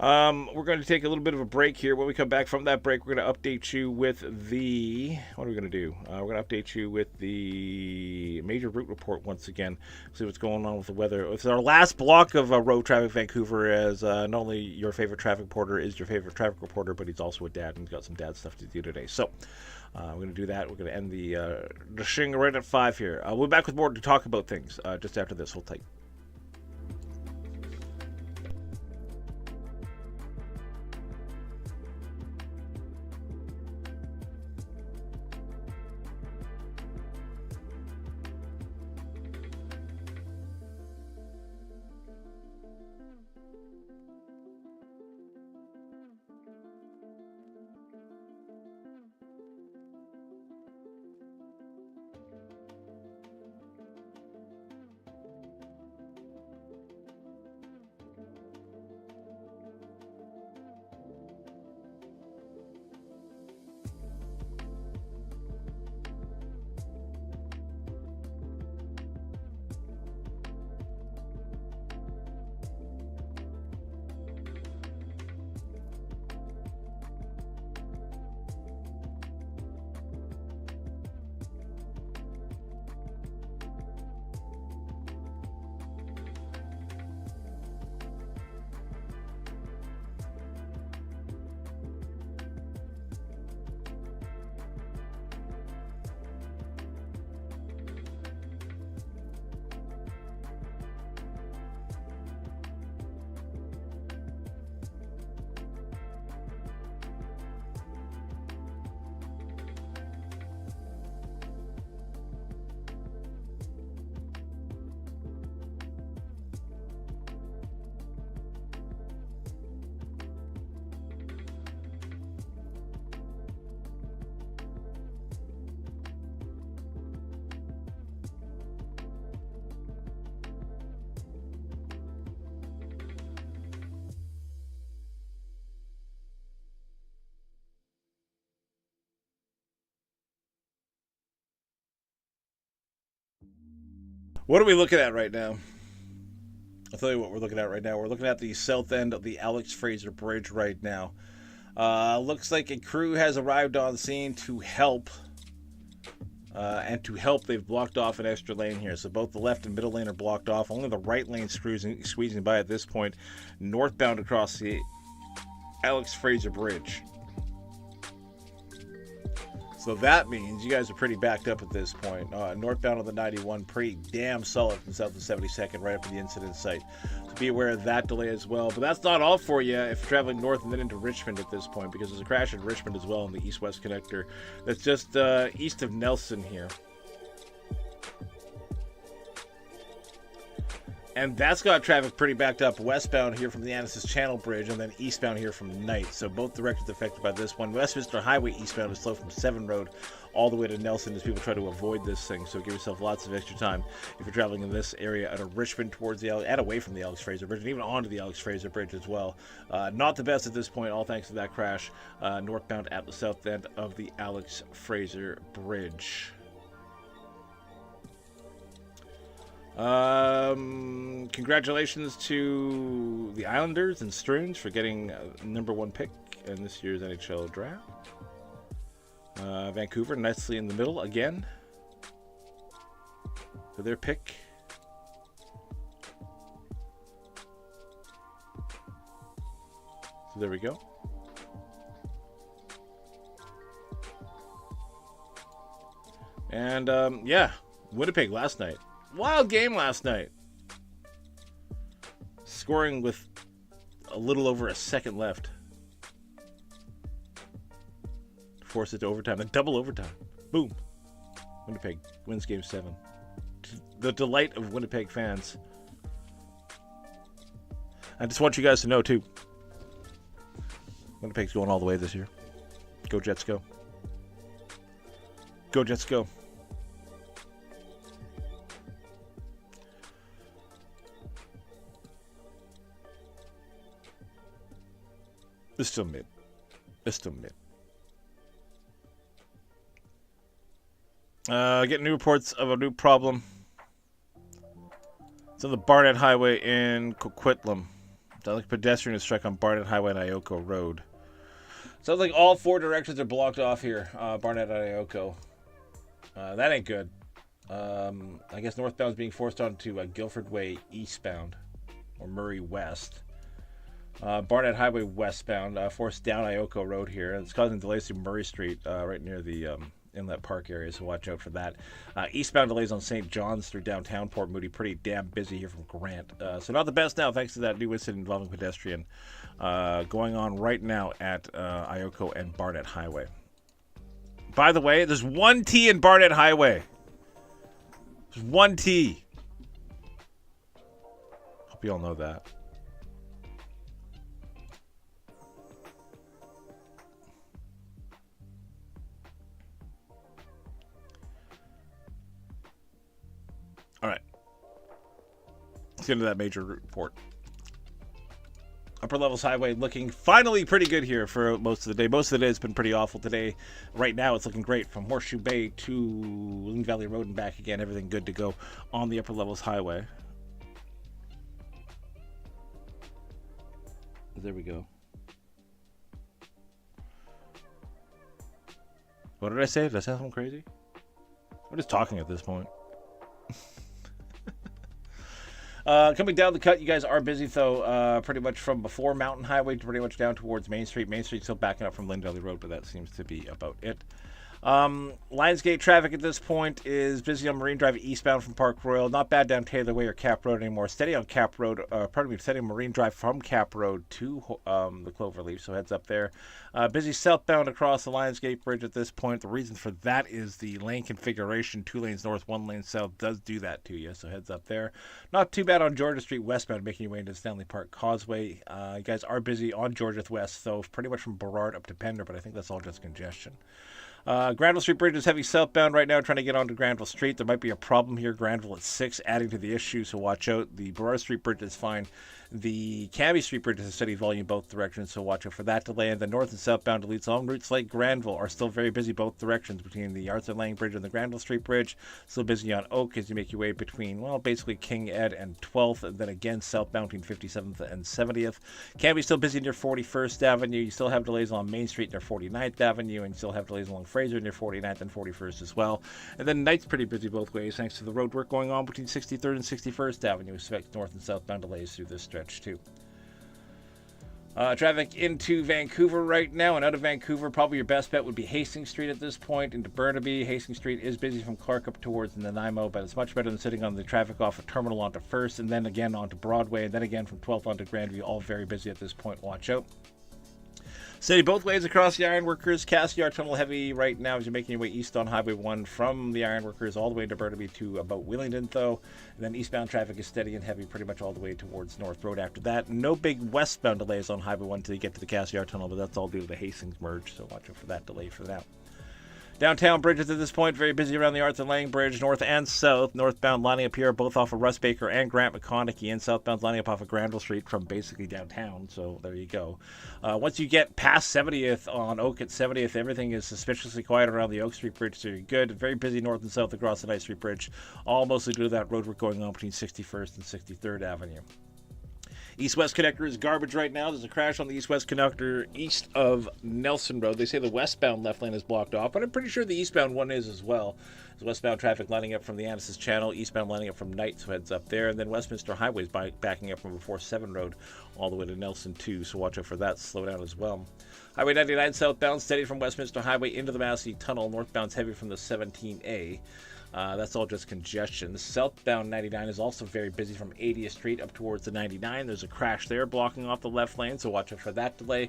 We're going to take a little bit of a break here. When we come back from that break, we're going to update you with the... What are we going to do? We're going to update you with the major route report once again. See what's going on with the weather. It's our last block of Road Traffic Vancouver, as not only your favorite traffic reporter is your favorite traffic reporter, but he's also a dad, and he's got some dad stuff to do today. So we're going to do that. We're going to end the shing right at 5 here. We'll be back with more to talk about things just after this. Hold tight. What are we looking at right now? I'll tell you what we're looking at right now. We're looking at the south end of the Alex Fraser Bridge right now. Looks like a crew has arrived on scene to help. And to help, they've blocked off an extra lane here. So both the left and middle lane are blocked off. Only the right lane squeezing by at this point. Northbound across the Alex Fraser Bridge. So that means you guys are pretty backed up at this point. Northbound on the 91, pretty damn solid from south of 72nd, right up to the incident site. So be aware of that delay as well. But that's not all for you if you're traveling north and then into Richmond at this point, because there's a crash in Richmond as well on the east-west connector. That's just east of Nelson here. And that's got traffic pretty backed up westbound here from the Annacis Channel Bridge and then eastbound here from Knight. So both directions affected by this one. Westminster Highway eastbound is slow from 7 Road all the way to Nelson as people try to avoid this thing. So give yourself lots of extra time if you're traveling in this area out of Richmond towards the and away from the Alex Fraser Bridge and even onto the Alex Fraser Bridge as well. Not the best at this point, all thanks to that crash northbound at the south end of the Alex Fraser Bridge. Okay, Congratulations to the Islanders and Stearns for getting number 1 pick in this year's NHL draft. Vancouver nicely in the middle again for their pick. So there we go. And yeah, Winnipeg last night. Wild game last night. Scoring with a little over a second left. Force it to overtime. Then double overtime. Boom. Winnipeg wins game 7. The delight of Winnipeg fans. I just want you guys to know, too. Winnipeg's going all the way this year. Go Jets, go. Go Jets, go. It's still mid. It's still mid. Getting new reports of a new problem. It's on the Barnett Highway in Coquitlam. Sounds like a pedestrian is struck on Barnett Highway and Ioko Road. Sounds like all 4 directions are blocked off here. Barnett and Ioko. That ain't good. I guess northbound is being forced onto Guilford Way eastbound. Or Murray West. Barnett Highway westbound, forced down Ioko Road here. It's causing delays through Murray Street, right near the Inlet Park area, so watch out for that. Eastbound delays on St. John's through downtown Port Moody. Pretty damn busy here from Grant. So not the best now, thanks to that new incident involving pedestrian going on right now at Ioko and Barnett Highway. By the way, there's 1 T in Barnett Highway. There's 1 T. Hope you all know that. All right. Let's get into that major report. Upper Levels Highway looking finally pretty good here for most of the day. Most of the day has been pretty awful today. Right now it's looking great from Horseshoe Bay to Loon Valley Road and back again. Everything good to go on the Upper Levels Highway. There we go. What did I say? Did I say something crazy? I'm just talking at this point. Coming down the cut, you guys are busy, though, pretty much from before Mountain Highway to pretty much down towards Main Street. Main Street still backing up from Lynn Valley Road, but that seems to be about it. Lionsgate traffic at this point is busy on Marine Drive eastbound from Park Royal. Not bad down Taylor Way or Cap Road anymore. Steady on Cap Road, steady on Marine Drive from Cap Road to the Cloverleaf, so heads up there. Busy southbound across the Lionsgate Bridge at this point. The reason for that is the lane configuration. 2 lanes north, 1 lane south does do that to you, so heads up there. Not too bad on Georgia Street westbound, making your way into Stanley Park Causeway. You guys are busy on Georgia West, so pretty much from Burrard up to Pender, but I think that's all just congestion. Granville Street Bridge is heavy southbound right now, trying to get onto Granville Street. There might be a problem here. Granville at 6, adding to the issue, so watch out. The Burrard Street Bridge is fine. The Cambie Street Bridge is a steady volume both directions, so watch out for that delay. And the north and southbound deletes along routes like Granville are still very busy both directions between the Arthur Lang Bridge and the Granville Street Bridge. Still busy on Oak as you make your way between, well, basically King Ed and 12th, and then again southbound between 57th and 70th. Cambie still busy near 41st Avenue. You still have delays on Main Street near 49th Avenue, and you still have delays along Fraser near 49th and 41st as well. And then Knight's pretty busy both ways thanks to the road work going on between 63rd and 61st Avenue. Expect north and southbound delays through this stretch too. Traffic into Vancouver right now and out of Vancouver, probably your best bet would be Hastings Street at this point into Burnaby. Hastings Street is busy from Clark up towards Nanaimo, but it's much better than sitting on the traffic off of Terminal onto 1st and then again onto Broadway and then again from 12th onto Grandview. All very busy at this point. Watch out. Steady both ways across the Ironworkers. Cassiar Tunnel heavy right now as you're making your way east on Highway 1 from the Ironworkers all the way to Burnaby to about Willingdon, though. And then eastbound traffic is steady and heavy pretty much all the way towards North Road after that. No big westbound delays on Highway 1 until you get to the Cassiar Tunnel, but that's all due to the Hastings merge, so watch out for that delay for that. Downtown bridges at this point, very busy around the Arthur Lang Bridge, north and south. Northbound lining up here, both off of Russ Baker and Grant McConaughey, and southbound lining up off of Granville Street from basically downtown. So there you go. Once you get past 70th on Oak at 70th, everything is suspiciously quiet around the Oak Street Bridge, so you're good. Very busy north and south across the Knight Street Bridge, all mostly due to that road work going on between 61st and 63rd Avenue. East-west connector is garbage right now. There's a crash on the east-west connector east of Nelson Road. They say the westbound left lane is blocked off, but I'm pretty sure the eastbound one is as well. There's westbound traffic lining up from the Annis's Channel, eastbound lining up from Knight, so heads up there. And then Westminster Highway is backing up from before 7 Road all the way to Nelson 2, so watch out for that. Slow down as well. Highway 99 southbound, steady from Westminster Highway into the Massey Tunnel. Northbound's heavy from the 17A. That's all just congestion. The southbound 99 is also very busy from 80th Street up towards the 99. There's a crash there blocking off the left lane, so watch out for that delay.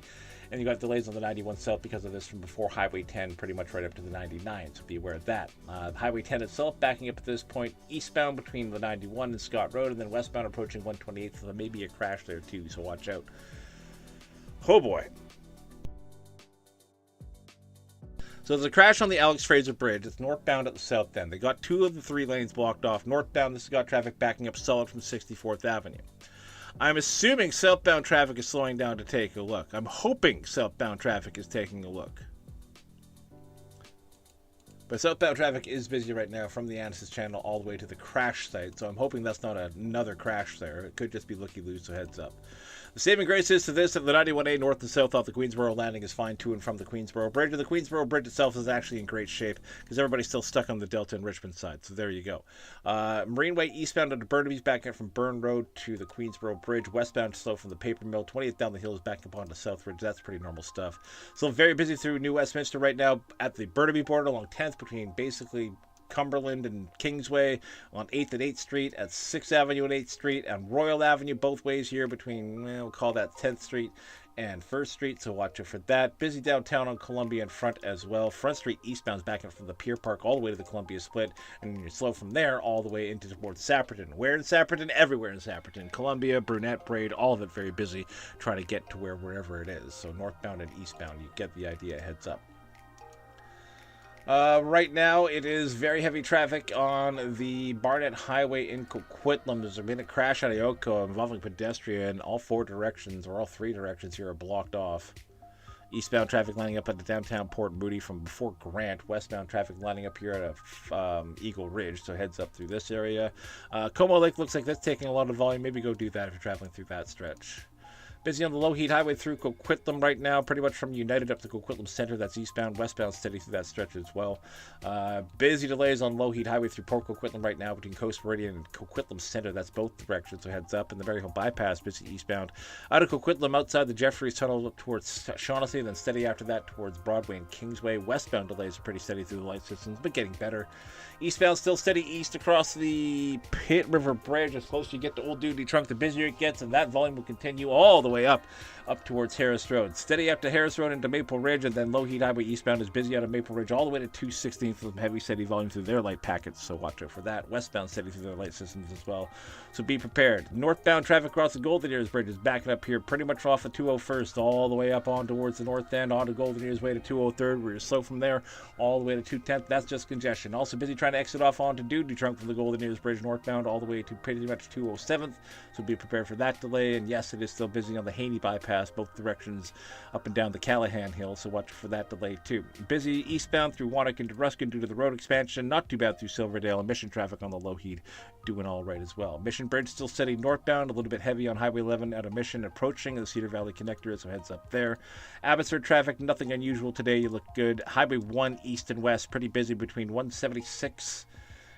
And you got delays on the 91 south because of this from before Highway 10, pretty much right up to the 99, so be aware of that. Highway 10 itself backing up at this point eastbound between the 91 and Scott Road, and then westbound approaching 128th, so there may be a crash there too, so watch out. Oh boy. So there's a crash on the Alex Fraser Bridge. It's northbound at the south end. They got 2 of the 3 lanes blocked off. Northbound, this has got traffic backing up solid from 64th Avenue. I'm assuming southbound traffic is slowing down to take a look. I'm hoping southbound traffic is taking a look. But southbound traffic is busy right now from the Annis's Channel all the way to the crash site, so I'm hoping that's not another crash there. It could just be looky-loo, so heads up. The saving grace is to this that the 91A north and south off the Queensboro landing is fine to and from the Queensboro Bridge. And the Queensboro Bridge itself is actually in great shape because everybody's still stuck on the Delta and Richmond side. So there you go. Marineway eastbound into Burnaby's back up from Burn Road to the Queensboro Bridge. Westbound slow from the Paper Mill. 20th down the hill is back up onto Southridge. That's pretty normal stuff. So very busy through New Westminster right now at the Burnaby border along 10th between basically Cumberland and Kingsway, on 8th and 8th Street, at 6th Avenue and 8th Street, and Royal Avenue both ways here between, we'll call that 10th Street and 1st Street, so watch out for that. Busy downtown on Columbia and Front as well. Front Street eastbound's back up from the Pier Park all the way to the Columbia Split, and you're slow from there all the way into towards Sapperton. Where in Sapperton? Everywhere in Sapperton. Columbia, Brunette, Braid, all of it very busy trying to get to wherever it is. So northbound and eastbound, you get the idea, heads up. Right now, it is very heavy traffic on the Barnett Highway in Coquitlam. There's been a crash at Ioko involving pedestrian. All 4 directions, or all 3 directions here, are blocked off. Eastbound traffic lining up at the downtown Port Moody from before Grant. Westbound traffic lining up here at Eagle Ridge, so heads up through this area. Como Lake looks like that's taking a lot of volume. Maybe go do that if you're traveling through that stretch. Busy on the Lougheed Highway through Coquitlam right now, pretty much from United up to Coquitlam Center. That's eastbound, westbound steady through that stretch as well. Busy delays on Lougheed Highway through Port Coquitlam right now between Coast Meridian and Coquitlam Center. That's both directions, so heads up. And the Berry Hill Bypass, busy eastbound. Out of Coquitlam, outside the Jeffries Tunnel towards Shaughnessy, then steady after that towards Broadway and Kingsway. Westbound delays are pretty steady through the light systems, but getting better. Eastbound still steady east across the Pitt River Bridge. As close as you get to Old Duty Trunk, the busier it gets, and that volume will continue all the way up towards Harris Road. Steady up to Harris Road into Maple Ridge, and then Lougheed Highway eastbound is busy out of Maple Ridge all the way to 216th with heavy steady volume through their light packets, so watch out for that. Westbound steady through their light systems as well, so be prepared. Northbound traffic across the Golden Ears Bridge is backing up here pretty much off of 201st all the way up on towards the north end, onto Golden Ears Way to 203rd, where you're slow from there all the way to 210th. That's just congestion. Also busy trying to exit off onto Duty Trunk from the Golden Ears Bridge northbound all the way to pretty much 207th, so be prepared for that delay. And yes, it is still busy on the Haney Bypass, both directions up and down the Callahan Hill, so watch for that delay too. Busy eastbound through Wannock into Ruskin due to the road expansion. Not too bad through Silverdale, and Mission traffic on the Lougheed doing all right as well. Mission Bridge still steady northbound, a little bit heavy on Highway 11 out of Mission, approaching the Cedar Valley connector, so heads up there. Abbotsford traffic, nothing unusual today, you look good. Highway 1 east and west, pretty busy between 176,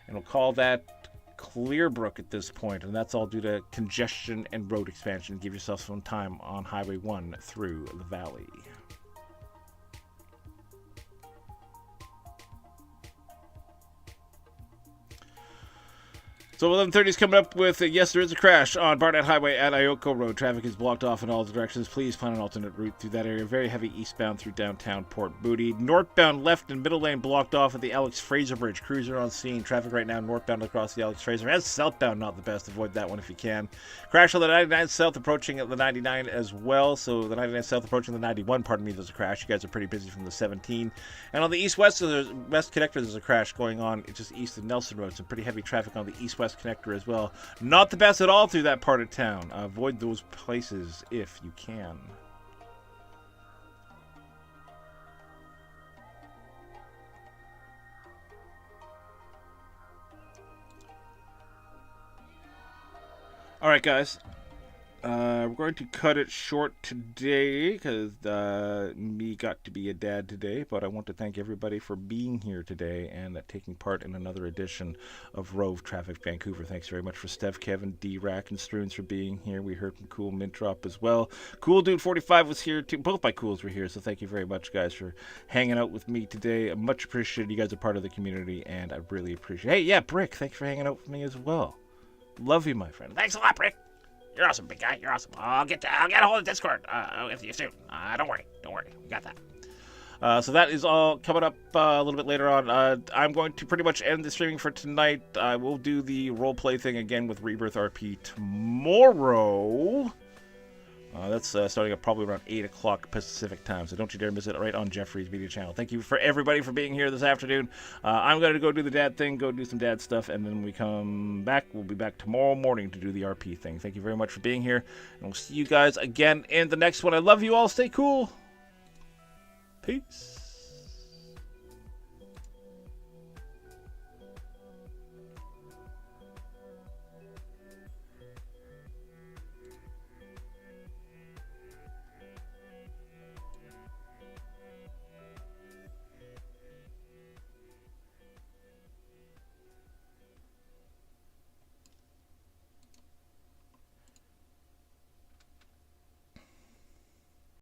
and we'll call that Clearbrook at this point, and that's all due to congestion and road expansion. Give yourself some time on Highway 1 through the valley. So 11:30 is coming up with, yes, there is a crash on Barnett Highway at Ioko Road. Traffic is blocked off in all directions. Please find an alternate route through that area. Very heavy eastbound through downtown Port Moody. Northbound left and middle lane blocked off at the Alex Fraser Bridge. Crews are on scene. Traffic right now northbound across the Alex Fraser. And southbound, not the best. Avoid that one if you can. Crash on the 99 south approaching at the 99 as well. So the 99 south approaching the 91, pardon me, there's a crash. You guys are pretty busy from the 17. And on the east-west, so there's west connector, there's a crash going on. It's just east of Nelson Road. Some pretty heavy traffic on the east-west connector as well. Not the best at all through that part of town. Avoid those places if you can. All right, guys. We're going to cut it short today because me got to be a dad today, but I want to thank everybody for being here today and taking part in another edition of Rove Traffic Vancouver. Thanks very much for Steph, Kevin, D-Rack, and Struins for being here. We heard from Cool Mint Drop as well. Cool Dude 45 was here too. Both my Cools were here, so thank you very much, guys, for hanging out with me today. Much appreciated. You guys are part of the community, and I really appreciate it. Hey, yeah, Brick, thanks for hanging out with me as well. Love you, my friend. Thanks a lot, Brick. You're awesome, big guy. You're awesome. I'll get a hold of Discord with you soon. Don't worry. We got that. So that is all coming up a little bit later on. I'm going to pretty much end the streaming for tonight. I will do the roleplay thing again with Rebirth RP tomorrow. That's starting at probably around 8 o'clock Pacific time, so don't you dare miss it right on Jeffries Media Channel. Thank you for everybody for being here this afternoon. I'm going to go do the dad thing, go do some dad stuff, and then when we come back, we'll be back tomorrow morning to do the RP thing. Thank you very much for being here, and we'll see you guys again in the next one. I love you all. Stay cool. Peace.